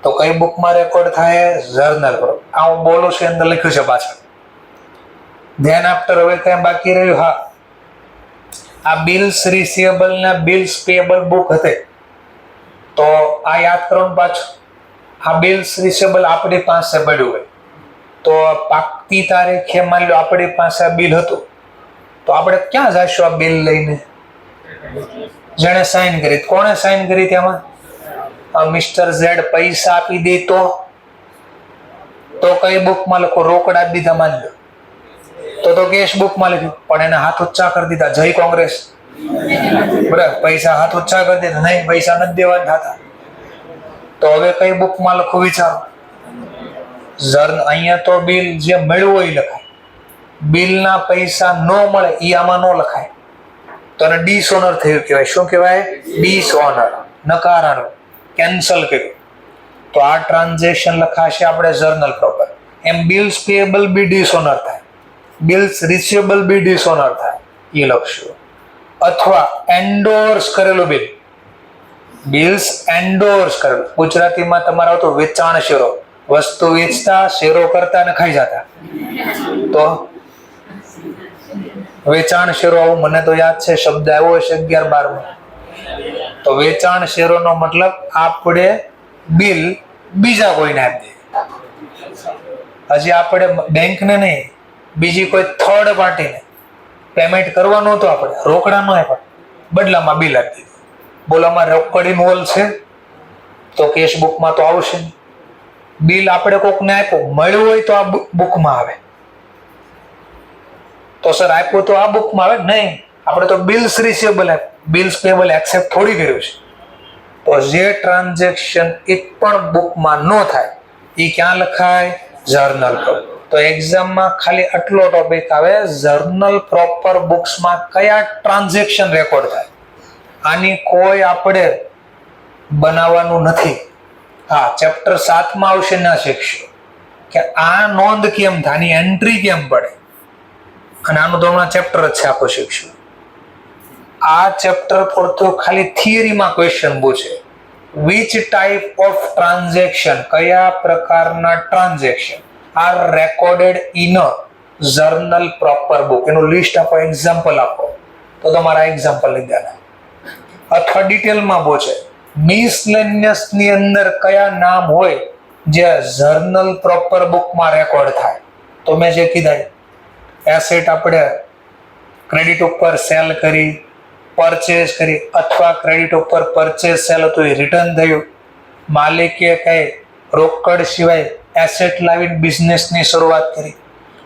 તો કઈ બુકમાં રેકોર્ડ થાય? જર્નલ. આ હું બોલું છું અંદર લખ્યું છે પાછળ, ધ્યાન આપતા. હવે કઈ બાકી રહ્યું? હા, આ બિલ્સ રિસીવેબલ ના બિલ્સ પેએબલ બુક હતી, તો આ યાદ કરવાનું પાછું. આ બિલ્સ રિસીવેબલ આપણી પાસે પડ્યું હોય, તો પાકતી તારીખે માની લો આપણી પાસે આ બિલ હતું, તો આપણે ક્યાં જઈશું આ બિલ લઈને? જેણે સાઇન કરી, કોણે સાઇન કરી? તેમાં મિસ્ટર ઝેડ પૈસા આપી દે તો કઈ બુકમાં લખો? રોકડ આપી દીધા માની લો, તો કેશ બુકમાં લખ્યું, પણ એને હાથ ઊંચા કરી દીધા, જય કોંગ્રેસ, બરાબર. પૈસા હાથ ઊંચા કરી દીધા, નહીં પૈસા નથી દેવાના થતા, તો હવે કઈ બુકમાં લખું? વિચારો. અહીંયા તો બિલ જે મળ્યું એ લખાય, બિલના પૈસા ન મળે એ આમાં ન લખાય, તો એને ડિસઓનર થયું કહેવાય. શું કહેવાય? ડિસઓનર. નકારાનું, કેન્સલ કર્યું. તો આ ટ્રાન્ઝેક્શન લખાશે આપણે જર્નલ પ્રોપર. એમ બિલ્સ પેએબલ બી ડિસઓનર થાય, બિલ્સ રિસીવેબલ બી ડિસઓનર થાય, એ લખશું. અથવા એન્ડોર્સ કરેલું બિલ, બિલ્સ એન્ડોર્સ કરેલું. ગુજરાતીમાં તમારે આવતું વેચાણ શેરો, વસ્તુ વેચતા, શેરો કરતા ને ખાઈ જતા. તો વેચાણ શેરો, આવું મને તો યાદ છે શબ્દ આવ્યો હશે 11-12માં. તો વેચાણ શેરોનો મતલબ આપણે બિલ બીજા કોઈને આપી દઈએ. હજી આપણે બેંકને નહીં, બીજી કોઈ થર્ડ પાર્ટીને પેમેન્ટ કરવાનું હતું, આપણે રોકડા ન આપ્યા, બદલામાં બિલ આપી દીધું. બોલામાં રોકડ ઇન્વોલ્વ છે તો કેશબુકમાં તો આવશે નહીં. બિલ આપણે કોકને આપ્યું, મળ્યું હોય તો આ બુકમાં આવે. તો સર આપ્યું તો આ બુકમાં આવે નહીં, આપણે તો બિલ્સ રિસીવેબલ આપ્યું, બિલ્સ પેબલ એક્સેપ્ટ થોડી કર્યું છે. તો જે ટ્રાન્ઝેક્શન એક પણ બુકમાં ન થાય એ ક્યાં લખાય? જર્નલ પર. તો એક્ઝામમાં ખાલી આટલો ટોપિક આવે, જર્નલ પ્રોપર બુક્સમાં કયા ટ્રાન્ઝેક્શન રેકોર્ડ થાય. આની કોઈ આપણે બનાવવાનું નથી. હા, ચેપ્ટર 7માં આવશે ના શીખશું કે આ નોંધ કેમ થાય, આની એન્ટ્રી કેમ પડે, અને આનું તો હમણાં ચેપ્ટર જ છે આખું શીખશું. આ ચેપ્ટર પૂરતો ખાલી થિયરીમાં ક્વેશ્ચન પૂછે, વિચ ટાઈપ ઓફ ટ્રાન્ઝેક્શન, કયા પ્રકારના transaction are recorded in a journal proper book. એનું લિસ્ટ આપો, એક્ઝામ્પલ આપો, તો તમારા એક્ઝામ્પલ લઈ દેવાના. અથવા ડિટેલમાં પૂછે, મિસલેનિયસ ની અંદર કયા નામ હોય જે જર્નલ પ્રોપર બુકમાં રેકોર્ડ થાય. તો મેં જે કીધા, એસેટ આપણે ક્રેડિટ ઉપર સેલ કરી, પરચેસ કરી, અથવા ક્રેડિટ ઉપર પરચેસ સેલ હતું એ રિટર્ન થયું, માલિકે કઈ રોકડ સિવાય એસેટ લાવીને બિઝનેસની શરૂઆત કરી,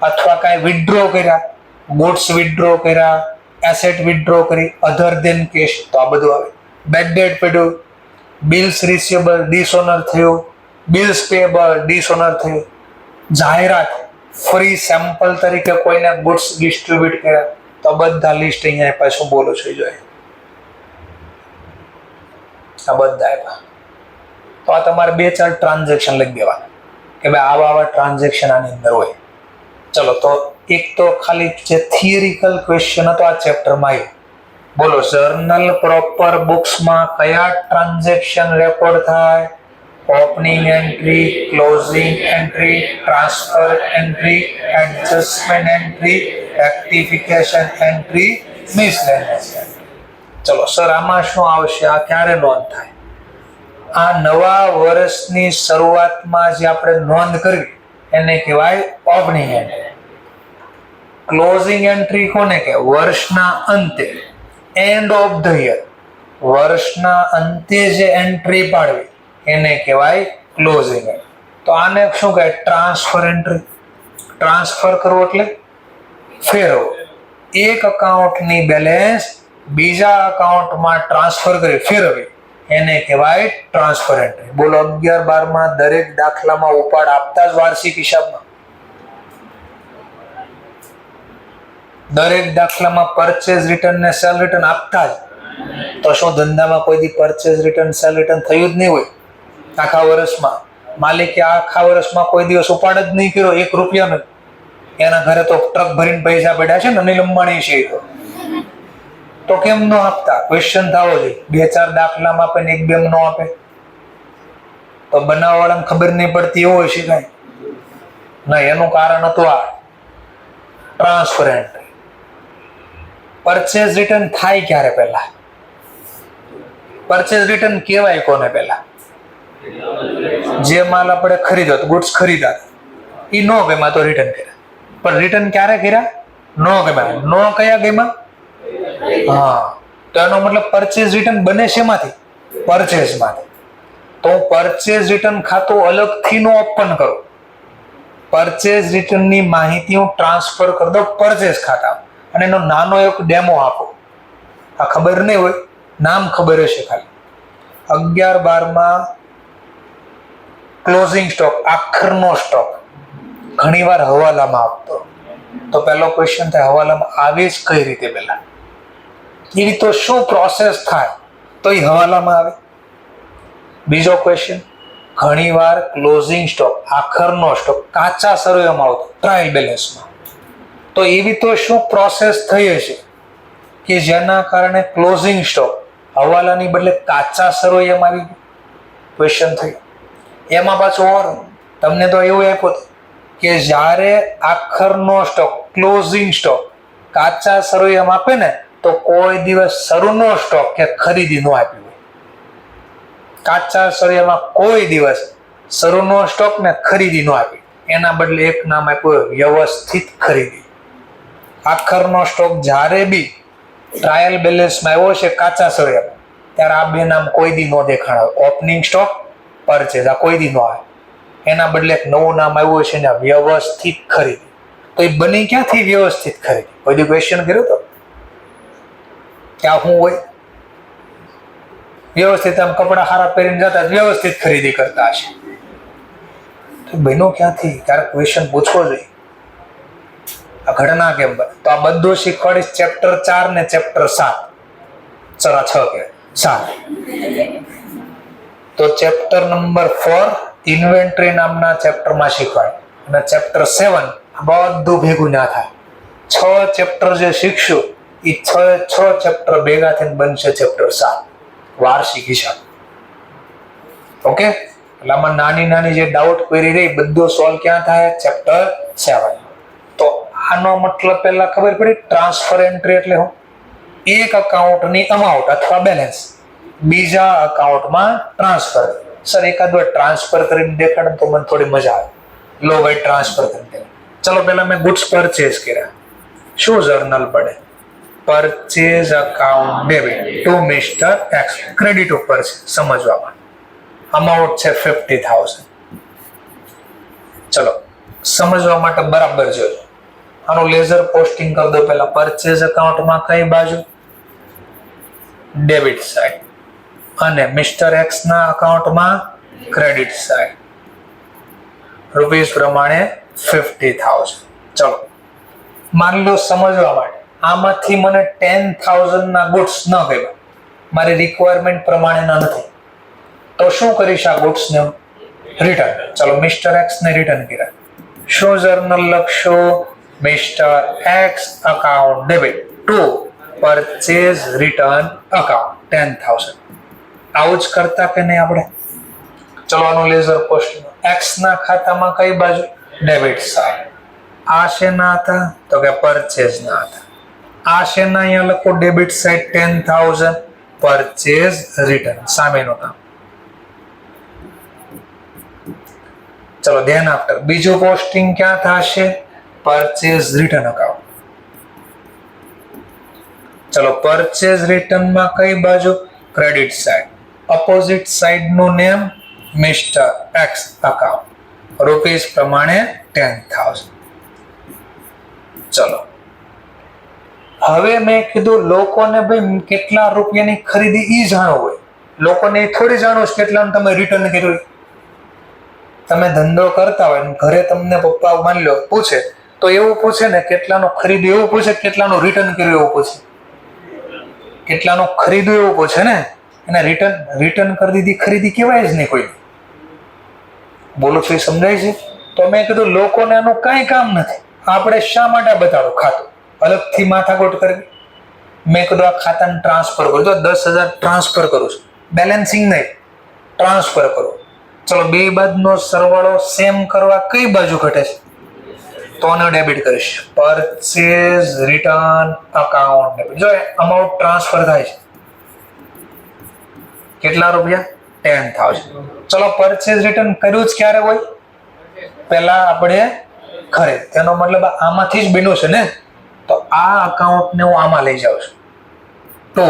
અથવા કઈ વિથડ્રો કર્યા, ગુડ્સ વિથડ્રો કર્યા, એસેટ વિથડ્રો કરી, અધર દેન કેશ, તો આ બધું આવે. બેડ ડેટ પડ્યું, બિલ્સ રિસીવેબલ ડિસઓનર થયું, બિલ્સ પેએબલ ડિસઓનર થયું, જાહેરાત ફ્રી સેમ્પલ તરીકે કોઈને ગુડ્સ ડિસ્ટ્રીબ્યુટ કર્યા, તો બધા લિસ્ટ અહીંયા આપ્યા. શું બોલો છો જોઈએ, આ બધા આપ્યા. તો આ તમારે 2-4 ટ્રાન્ઝેક્શન લખી દેવાના કે ભાઈ આવા ટ્રાન્ઝેક્શન આની અંદર હોય. ચલો, તો એક તો ખાલી જે થિયરિકલ ક્વેશ્ચન હતો આ ચેપ્ટરમાં આવ્યો. બોલો, જર્નલ પ્રોપર બુક્સમાં કયા ટ્રાન્ઝેક્શન રેકોર્ડ થાય? Opening entry, closing entry, transfer entry, adjustment entry, rectification entry, miscellaneous entry. ચલો સર, આમાં શું આવશે? આ ક્યારે નોંધ થાય? આ નવા વર્ષની શરૂઆતમાં જે આપણે નોંધ કરવી એને કહેવાય ઓપનિંગ એન્ટ્રી. ક્લોઝિંગ એન્ટ્રી કોને કહેવાય? વર્ષના અંતે, એન્ડ ઓફ ધ યર, વર્ષના અંતે જે એન્ટ્રી પાડવી એને કહેવાય ક્લોઝિંગ એન્ટ્રી. તો આને શું કહેવાય? Transfer entry. ટ્રાન્સફર કરવો એટલે ફેરવો. એક અકાઉન્ટની બેલેન્સ બીજા અકાઉન્ટમાં ટ્રાન્સફર કરી ફેરવી એને કહેવાય ટ્રાન્સફર એન્ટ્રી. બોલો, 11-12માં દરેક દાખલામાં ઉપાડ આપતા જ વાર્ષિક હિસાબમાં, દરેક દાખલામાં પરચેઝ રિટર્ન ને સેલ રિટર્ન આપતા જ. તો શું ધંધામાં કોઈ દી પરચેઝ રિટર્ન સેલ રિટર્ન થયું જ નહીં હોય આખા વર્ષમાં? માલિકે આખા વર્ષમાં કોઈ દિવસ ઉપાડ જ નહીં કર્યો 1 રૂપિયાનો. એના ઘરે તો ટ્રક ભરીને પૈસા પડ્યા છે ને, અનિલ અંબાણી છે તો કેમ ન આપતા? ક્વેશ્ચન થવો જોઈએ. 2-4 દાખલામાં આપે ને 1-2 ન આપે તો બનાવવાળાને ખબર નહીં પડતી એવું હોય છે કાંઈ ના. એનું કારણ હતું આ ટ્રાન્સફર એન્ટ્રી. પરચેઝ રિટર્ન થાય ક્યારે? પહેલા પરચેઝ રિટર્ન કહેવાય કોને? પહેલા જે માલ આપણે ખરીદ્યો, ગુડ્સ ખરીદ્યા, એ નો ગમ્યા તો રિટર્ન કર્યા. પણ રિટર્ન ક્યારે કર્યા? નો ગમ્યા. નો કયા ગમ્યા? હા, તો એનો મતલબ પરચેઝ રિટર્ન બને શેમાંથી? પરચેઝમાંથી. તો હું પરચેઝ રિટર્ન ખાતું અલગથી નો ઓપન કરું, પરચેઝ રિટર્નની માહિતી હું ટ્રાન્સફર કરી દઉં પરચેઝ ખાતા, અને એનો નાનો એક ડેમો આપો. આ ખબર નહીં હોય, નામ ખબર હશે ખાલી. 11-12માં ક્લોઝિંગ સ્ટોક, આખરનો સ્ટોક ઘણીવાર હવાલામાં આપતો. તો પહેલો ક્વેશ્ચન થાય, હવાલામાં આવે જ કઈ રીતે? પહેલા એવી તો શું પ્રોસેસ થાય તો એ હવાલામાં આવે? બીજો ક્વેશ્ચન, ઘણીવાર ક્લોઝિંગ સ્ટોક, આખરનો સ્ટોક કાચા સર્વેમાં આવતો, ટ્રાયલ બેલેન્સમાં. તો એવી તો શું પ્રોસેસ થઈ હશે કે જેના કારણે ક્લોઝિંગ સ્ટોક હવાલાની બદલે કાચા સર્વેમાં આવી ગયું? ક્વેશ્ચન થયું. એમાં પાછું ઓર તમને તો એવું આપ્યું કે જ્યારે આખરનો સ્ટોક, ક્લોઝિંગ સ્ટોક કાચા શરૂ એમ આપે ને તો કોઈ દિવસ શરૂનો સ્ટોક કે ખરીદી નો આપ્યું હોય. કાચા શરૂમાં કોઈ દિવસ શરૂનો સ્ટોક ને ખરીદી નો આપી, એના બદલે એક નામ આપ્યું વ્યવસ્થિત ખરીદી. આખરનો સ્ટોક જ્યારે બી ટ્રાયલ બેલેન્સમાં આવ્યો છે કાચા શરૂમાં, ત્યારે આ બે નામ કોઈ દી નો દેખાણ. ઓપનિંગ સ્ટોક, પરચેઝ, આ કોઈ દી નો આવે. એના બદલે એક નવું નામ આવ્યું છે ને વ્યવસ્થિત ખરીદી. તો એ બની ક્યાંથી વ્યવસ્થિત ખરીદી? કોઈ દી ક્વેશ્ચન કર્યો તો ક્યાં શું હોય? વ્યવસ્થિત આમ કપડા સારા પહેરીને જતા વ્યવસ્થિત ખરીદી કરતા હશે. તો બહેનો ક્યાંથી? ક્યારેક ક્વેશ્ચન પૂછવો જોઈએ. આ ઘટના કેમ બને? તો આ બધું શીખવાડીશ ચેપ્ટર 4 ને ચેપ્ટર 7. ચરા 6 કે 7. તો ચેપ્ટર નંબર 4 ઇન્વેન્ટરી નામના ચેપ્ટરમાં શીખવાડે, અને ચેપ્ટર 7 બધું ભેગું ના થાય. 6 ચેપ્ટર જે શીખશું એ 6 ચેપ્ટર ભેગા થઈને બનશે ચેપ્ટર 7 વાર્ષિક હિસાબ. ઓકે, એટલે આમાં નાની નાની જે ડાઉટ ક્વેરી રહી બધું સોલ્વ ક્યાં થાય? ચેપ્ટર 7. તો આનો મતલબ પહેલા ખબર પડી, ટ્રાન્સફર એન્ટ્રી એટલે શું? એક અકાઉન્ટની અમાઉન્ટ અથવા બેલેન્સ બીજા અકાઉન્ટમાં ટ્રાન્સફર. સર એકાદ વાર ટ્રાન્સફર કરીને દેખાડે તો મને થોડી મજા આવે. લો ભાઈ ટ્રાન્સફર કરી દે. ચલો પહેલા મેં ગુડ્સ પરચેઝ કર્યા. શું જર્નલ પડે? Purchase account debit two mister x. Credit ઉપર છે સમજવામાં. અમાઉન્ટ છે 50,000. ચલો સમજવા માટે બરાબર જોજો. આનું લેઝર પોસ્ટિંગ કરી દો. પહેલા પરચેઝ અકાઉન્ટમાં કઈ બાજુ? ડેબિટ સાઈડ, અને મિસ્ટર એક્સ ના અકાઉન્ટમાં ક્રેડિટ સાઈડ. રૂપીસ પ્રમાણે 50,000. ચલો માની લો સમજવા માટે આમાંથી મને 10,000 ના ગુડ્સ ન ગમ્યા, મારી રિક્વાયરમેન્ટ પ્રમાણેના નથી, તો શું કરીશ? આ ગુડ્સ ને રિટર્ન. ચલો મિસ્ટર એક્સ ને રિટર્ન કર્યા. શું જર્નલ લખશો? Mister x account debit two purchase return account 10,000. આવું જ કરતા કે નહીં આપણે? ચલો આનું લેઝર પોસ્ટ. એક્સ ના ખાતામાં કઈ બાજુ? Debit side. આ શેના હતા? તો કે પરચેઝ ના હતા. આ શેના? અહીંયા લખો ડેબિટ સાઈડ 10,000, પરચેઝ રિટર્ન સામેનું કામ. ચલો ધ્યાન આપતા, બીજું પોસ્ટિંગ ક્યાં થશે? Purchase return account. ચલો પરચેઝ રિટર્ન માં કઈ બાજુ? Credit side. અપોઝિટ સાઈડ નું name mister x account. Rupees પ્રમાણે 10,000. ચલો હવે મેં કીધું લોકોને ભાઈ કેટલા રૂપિયાની ખરીદી ઈ જાણવું હોય. લોકોને એ થોડી જાણવું છે કેટલાનું તમે રિટર્ન કર્યું. તમે ધંધો કરતા હોય ઘરે તમને પપ્પા માની લો પૂછે તો એવું પૂછે ને કેટલાનું ખરીદ્યું એવું પૂછે, કેટલાનું રિટર્ન કર્યું એવું પૂછે. કેટલાનું ખરીદ્યું એવું પૂછે ને, એને રિટર્ન કરી દીધી ખરીદી કહેવાય જ નહીં કોઈ. બોલો છો એ સમજાય છે? તો મેં કીધું લોકોને આનું કાંઈ કામ નથી, આપણે શા માટે બતાડો ખાતું અલગથી માથાકૂટ કરવી. મેં કીધું આ ખાતાને ટ્રાન્સફર કરું, તો 10,000 ટ્રાન્સફર કરું છું, બેલેન્સિંગ નહીં, ટ્રાન્સફર કરો. ચલો બે બાજુનો સરવાળો સેમ કરવા કઈ બાજુ ઘટે છે? તો આને ડેબિટ કરીશ. Purchase return account debit. જો અમાઉન્ટ ટ્રાન્સફર થાય છે કેટલા રૂપિયા? 10,000. ચલો પરચેઝ રિટર્ન કર્યું જ ક્યારે હોય? પહેલા આપણે ખરીદ. તેનો મતલબ આમાંથી જ બન્યું છે ને, તો આ અકાઉન્ટ ને હું આમાં લઈ જાઉં છું તો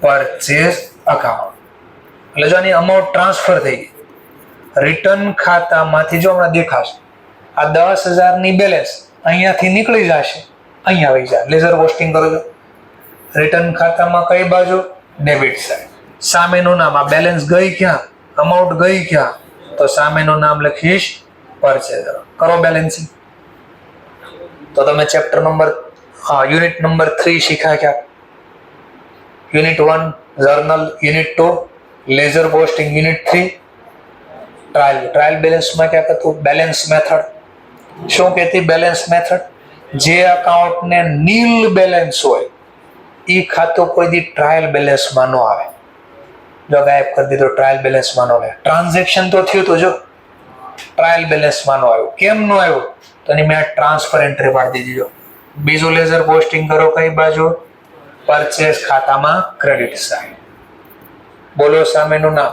પરચેઝ અકાઉન્ટ. એટલે જો આની અમાઉન્ટ ટ્રાન્સફર થઈ ગઈ. રિટર્ન ખાતામાંથી જો હમણાં દેખાશે આ 10,000 ની બેલેન્સ અહીંયાથી નીકળી જશે, અહીંયા આવી જાય. લેઝર પોસ્ટિંગ કરો છો. રિટર્ન ખાતામાં કઈ બાજુ? Debit side. સામેનું નામ, આ બેલેન્સ ગઈ ક્યાં? અમાઉન્ટ ગઈ ક્યાં? તો સામેનું નામ લખીશ પરચેઝ. કરો બેલેન્સિંગ. તો તમે ચેપ્ટર નંબર યુનિટ નંબર 3 શીખ્યા ક્યાં? Unit 1 journal, unit 2 ledger posting, unit 3 trial બેલેન્સમાં ક્યાં હતું? Balance method. શું કહેતી બેલેન્સ મેથડ? જે અકાઉન્ટને નીલ બેલેન્સ હોય એ ખાતું કોઈ દી ટ્રાયલ બેલેન્સમાં ન આવે. જો ગાયબ કરી દીધો ટ્રાયલ બેલેન્સમાં ન આવે. ટ્રાન્ઝેક્શન તો થયું તો જો ટ્રાયલ બેલેન્સમાં ન આવ્યું. કેમ ન આવ્યું? તો એની મેં ટ્રાન્સફર એન્ટ્રી પાડી દીધી. જો બીજું લેઝર પોસ્ટિંગ કરો કઈ બાજુ? પરચેસ ખાતામાં ક્રેડિટ સાઈડ. બોલો સામેનું નામ?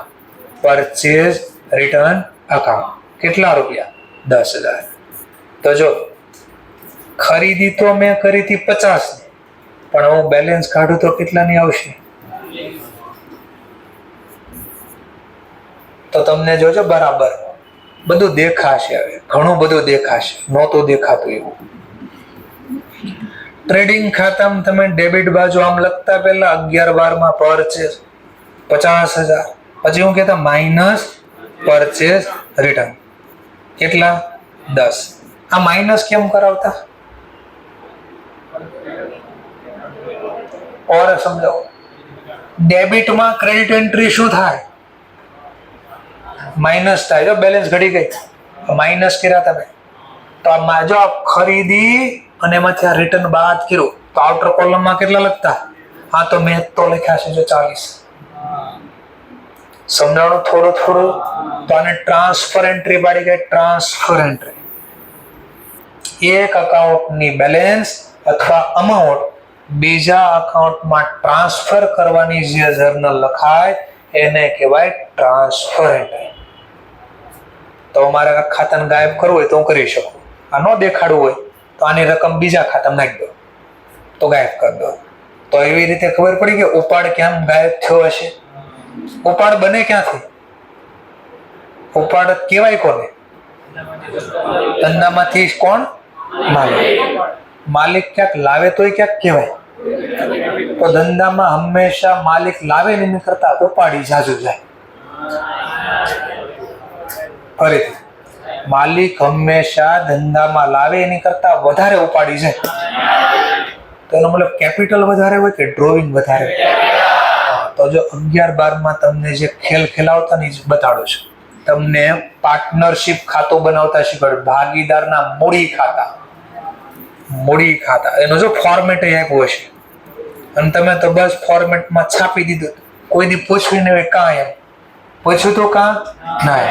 Purchase return account. કેટલા રૂપિયા? 10,000. તો જો ખરીદી તો મેં કરી હતી 50 ની, પણ હું બેલેન્સ કાઢું તો કેટલાની આવશે? તો તમને જોજો બરાબર બધું દેખાશે. હવે ઘણું બધું દેખાશે, નહોતું દેખાતું એવું. ટ્રેડિંગ ખાતામાં તમે ડેબિટ બાજુ આમ લખતા પહેલા 11/12 માં પરચેસ 50,000, પછી હું કહેતા માઇનસ પરચેસ રિટર્ન કેટલા? 10. આ માઇનસ કેમ કરાવતા? ઓર સમજાવો. ડેબિટમાં ક્રેડિટ એન્ટ્રી શું થાય? માઇનસ થાય. જો બેલેન્સ ઘટી ગઈ, માઇનસ કર્યા તમે, તો આમાં જો ખરીદી અને એમાંથી આ રિટર્ન બાદ કર્યું તો આઉટર કોલમમાં કેટલા લખતા? હા તો મેં તો લખ્યા છે જો 40. સમજાણું થોડું થોડું? તો આને ટ્રાન્સફર એન્ટ્રી પાડી ગઈ. ટ્રાન્સફર એન્ટ્રી એક અકાઉન્ટની બેલેન્સ અથવા અમાઉન્ટ બીજા અકાઉન્ટમાં ટ્રાન્સફર કરવાની જે જર્નલ લખાય એને કહેવાય ટ્રાન્સફર એન્ટ્રી. તો મારે આ ખાતાને ગાયબ કરવું હોય તો હું કરી શકું. આ ન દેખાડવું હોય તો આની રકમ બીજા ખાતામાં નાખી દો તો ગાયબ કરી દો. તો એવી રીતે ખબર પડી કે ઉપાડ કેમ ગાયબ થયો હશે. ઉપાડ બને ક્યાંથી? ઉપાડ કહેવાય કોને? ધંધામાંથી કોણ? માલિક. માલિક ક્યાંક લાવે તોય ક્યાંક કહેવાય. તો ધંધામાં હંમેશા માલિક લાવે ને કરતા ઉપાડી જાજુ જાય. ફરીથી, માલિક હંમેશા ધંધામાં લાવે એની કરતા વધારે ઉપાડી જાય. તો એનો મતલબ કેપિટલ વધારે હોય કે ડ્રોઈંગ વધારે? તો જો 11/12 માં તમને જે ખેલ ખેલાવતા ને જ બતાડો છું. તમને પાર્ટનરશિપ ખાતું બનાવતા શીખવાડ્યું. ભાગીદારના મૂડી ખાતા. મૂડી ખાતા એનો જો ફોર્મેટ આપ્યું હશે અને તમે તો બસ ફોર્મેટમાં છાપી દીધું. કોઈ દી પૂછ્યું નહીં કાં એમ પૂછ્યું તો કાં ના.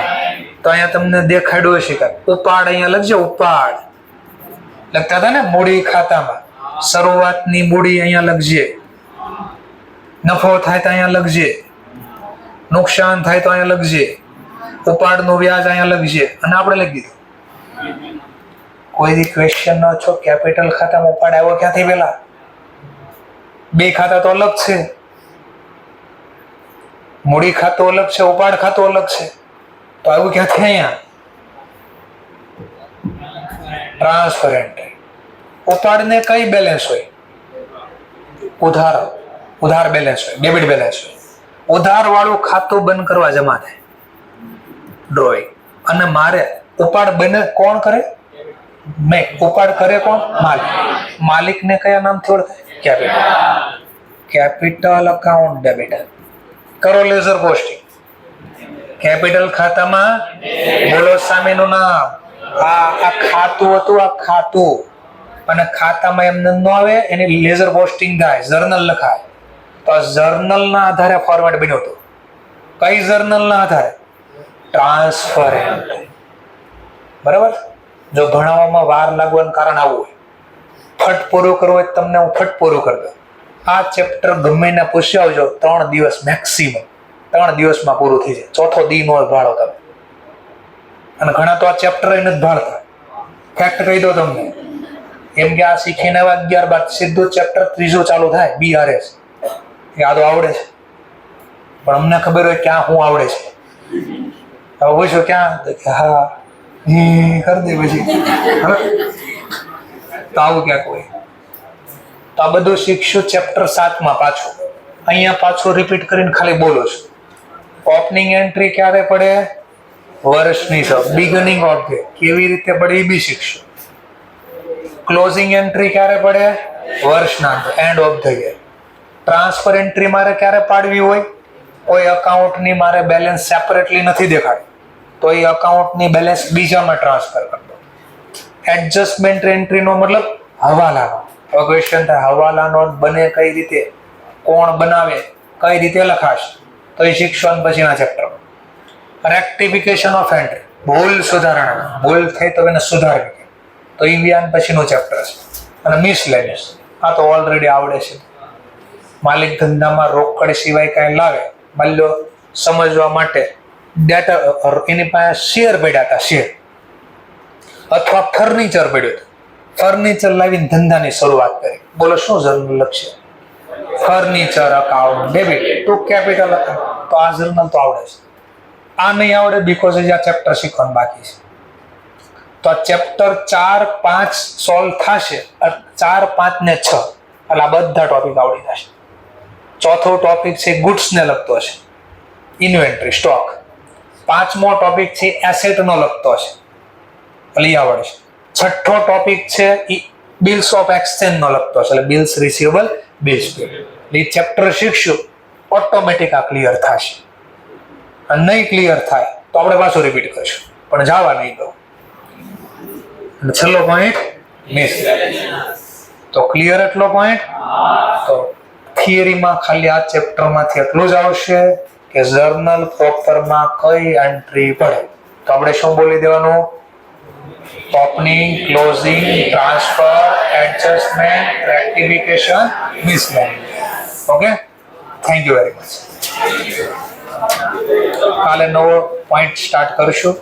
તો અહીંયા તમને દેખાડ્યું હશે કે ઉપાડ અહીંયા લખજો. ઉપાડ લખતા હતા ને મૂડી ખાતામાં. શરૂઆતની મૂડી અહીંયા લખજે. નફો થાય તો અહીંયા લખજે. નુકસાન થાય તો અહીંયા લખજે. ઉપાડનું વ્યાજ અહીંયા લખજે. અને આપણે લખી દીધું. કોઈ દી ક્વેશ્ચન ન છો કેપિટલ ખાતામાં ઉપાડ આવ્યો ક્યાંથી? પેલા બે ખાતા તો અલગ છે. મૂડી ખાતું અલગ છે, ઉપાડ ખાતું અલગ છે. તો આવ્યું ક્યાંથી? અહીંયા ટ્રાન્સફર એન્ટ્રી. ઉપાડને કઈ બેલેન્સ હોય? ઉધાર બેલેન્સ હોય, ડેબિટ બેલેન્સ હોય. ઉધાર વાળું ખાતું બંધ કરવા જમા થાય ડ્રોઈંગ. અને મારે ઉપાડ બને કોણ કરે? મેં. ઉપાડ કરે કોણ? માલિક. માલિકને કયા નામથી ઓળખાય? કેપિટલ. Capital account debit. કરો લેઝર પોસ્ટિંગ. કેપિટલ ખાતામાં બોલો સામેનું નામ. આ ખાતું હતું. આ ખાતું અને ખાતામાં એમને ન આવે એની લેઝર પોસ્ટિંગ થાય, જર્નલ લખાય. તો જર્નલના આધારે ફોર્મેટ બન્યું હતું. કઈ જર્નલના આધારે? Transfer entry. બરાબર. જો ભણાવવામાં વાર લાગવાનું કારણ આવું હોય, ફટ પૂરું કરવું હોય તમને હું ફટ પૂરું કરી દઉં. આ ચેપ્ટર ગમે એને પૂછી આવજો 3 દિવસ મેક્સિમમ. 3 દિવસમાં પૂરું થઈ જાય. ચોથો દી નો ભાળો તમે. અને ઘણા તો આ ચેપ્ટર નથી ભાળતા. ફેક્ટ કહી દો તમને. એમ કે આ શીખીને 11/12 સીધું ચેપ્ટર 3 ચાલુ થાય. BRS આ તો આવડે છે, પણ અમને ખબર હોય ક્યાં શું આવડે છે. હવે પૂછો ક્યાં? હા કરી દે પછી. તો આવું ક્યાંક હોય. તો આ બધું શીખશું ચેપ્ટર 7 માં. પાછું અહીંયા પાછું રિપીટ કરીને ખાલી બોલો છું. ઓપનિંગ એન્ટ્રી ક્યારે પડે? વર્ષની બિગનિંગ ઓફ ધ કેવી રીતે પડે એ બી શીખશું. ક્લોઝિંગ એન્ટ્રી ક્યારે પડે? વર્ષના end of the year. Transfer entry મારે ક્યારે પાડવી હોય? કોઈ અકાઉન્ટની મારે બેલેન્સ સેપરેટલી નથી દેખાડી તો એ અકાઉન્ટની બેલેન્સ બીજામાં ટ્રાન્સફર કરી દો. એડજસ્ટમેન્ટ એન્ટ્રીનો મતલબ હવાલાનો. હવે ક્વેશ્ચન થાય હવાલાનો બને કઈ રીતે, કોણ બનાવે, કઈ રીતે લખાશે, તો એ શીખશું પછીના ચેપ્ટરમાં. રેક્ટિફિકેશન ઓફ એન્ટ્રી, ભૂલ સુધારણા. ભૂલ થઈ તો એને સુધારવી, તો એ બી પછીનું ચેપ્ટર છે. અને મિસલેનિયસ આ તો ઓલરેડી આવડે છે. માલિક ધંધામાં રોકડ સિવાય કાંઈ લાવે, માની લો સમજવા માટે ડેટા એની પાસે શેર પડ્યા હતા, શેર અથવા ફર્નિચર પડ્યું હતું, ફર્નિચર લાવીને ધંધાની શરૂઆત કરી. બોલો શું જર્નલ લખશે? Furniture account debit two capital account. તો આ જર્નલ તો આવડે છે. આ નહીં આવડે બીકોઝ આ ચેપ્ટર શીખવાનું બાકી છે. તો આ ચેપ્ટર 4, 5 સોલ્વ થશે, 4, 5 ને 6 એટલે આ બધા ટોપિક આવડી જશે. ચોથો ટોપિક છે ગુડ્સ ને લગતો છે, ઇન્વેન્ટરી સ્ટોક. પાંચમો ટોપિક છે એસેટ નો લગતો છે, એટલે આવડશે. છઠ્ઠો ટોપિક છે બિલ્સ ઓફ એક્સચેન્જ નો લગતો છે, એટલે બિલ્સ રિસીવેબલ, બિલ્સ પેડ. એ ચેપ્ટર શીખશું ઓટોમેટિક આ ક્લિયર થશે. અને નહીં ક્લિયર થાય તો આપણે પાછું રિપીટ કરીશું, પણ જવા નહીં દો. અને છેલ્લો પોઈન્ટ મિસ. તો ક્લિયર એટલો પોઈન્ટ. તો થિયરીમાં ખાલી આ ચેપ્ટરમાંથી એટલું જ આવશે કે જર્નલ પ્રોપરમાં કઈ એન્ટ્રી પડે. તો આપણે શું બોલી દેવાનું? Opening, closing, transfer, adjustment, rectification, miscellaneous. Okay, thank you very much. કાલે નવો પોઈન્ટ સ્ટાર્ટ કરશું.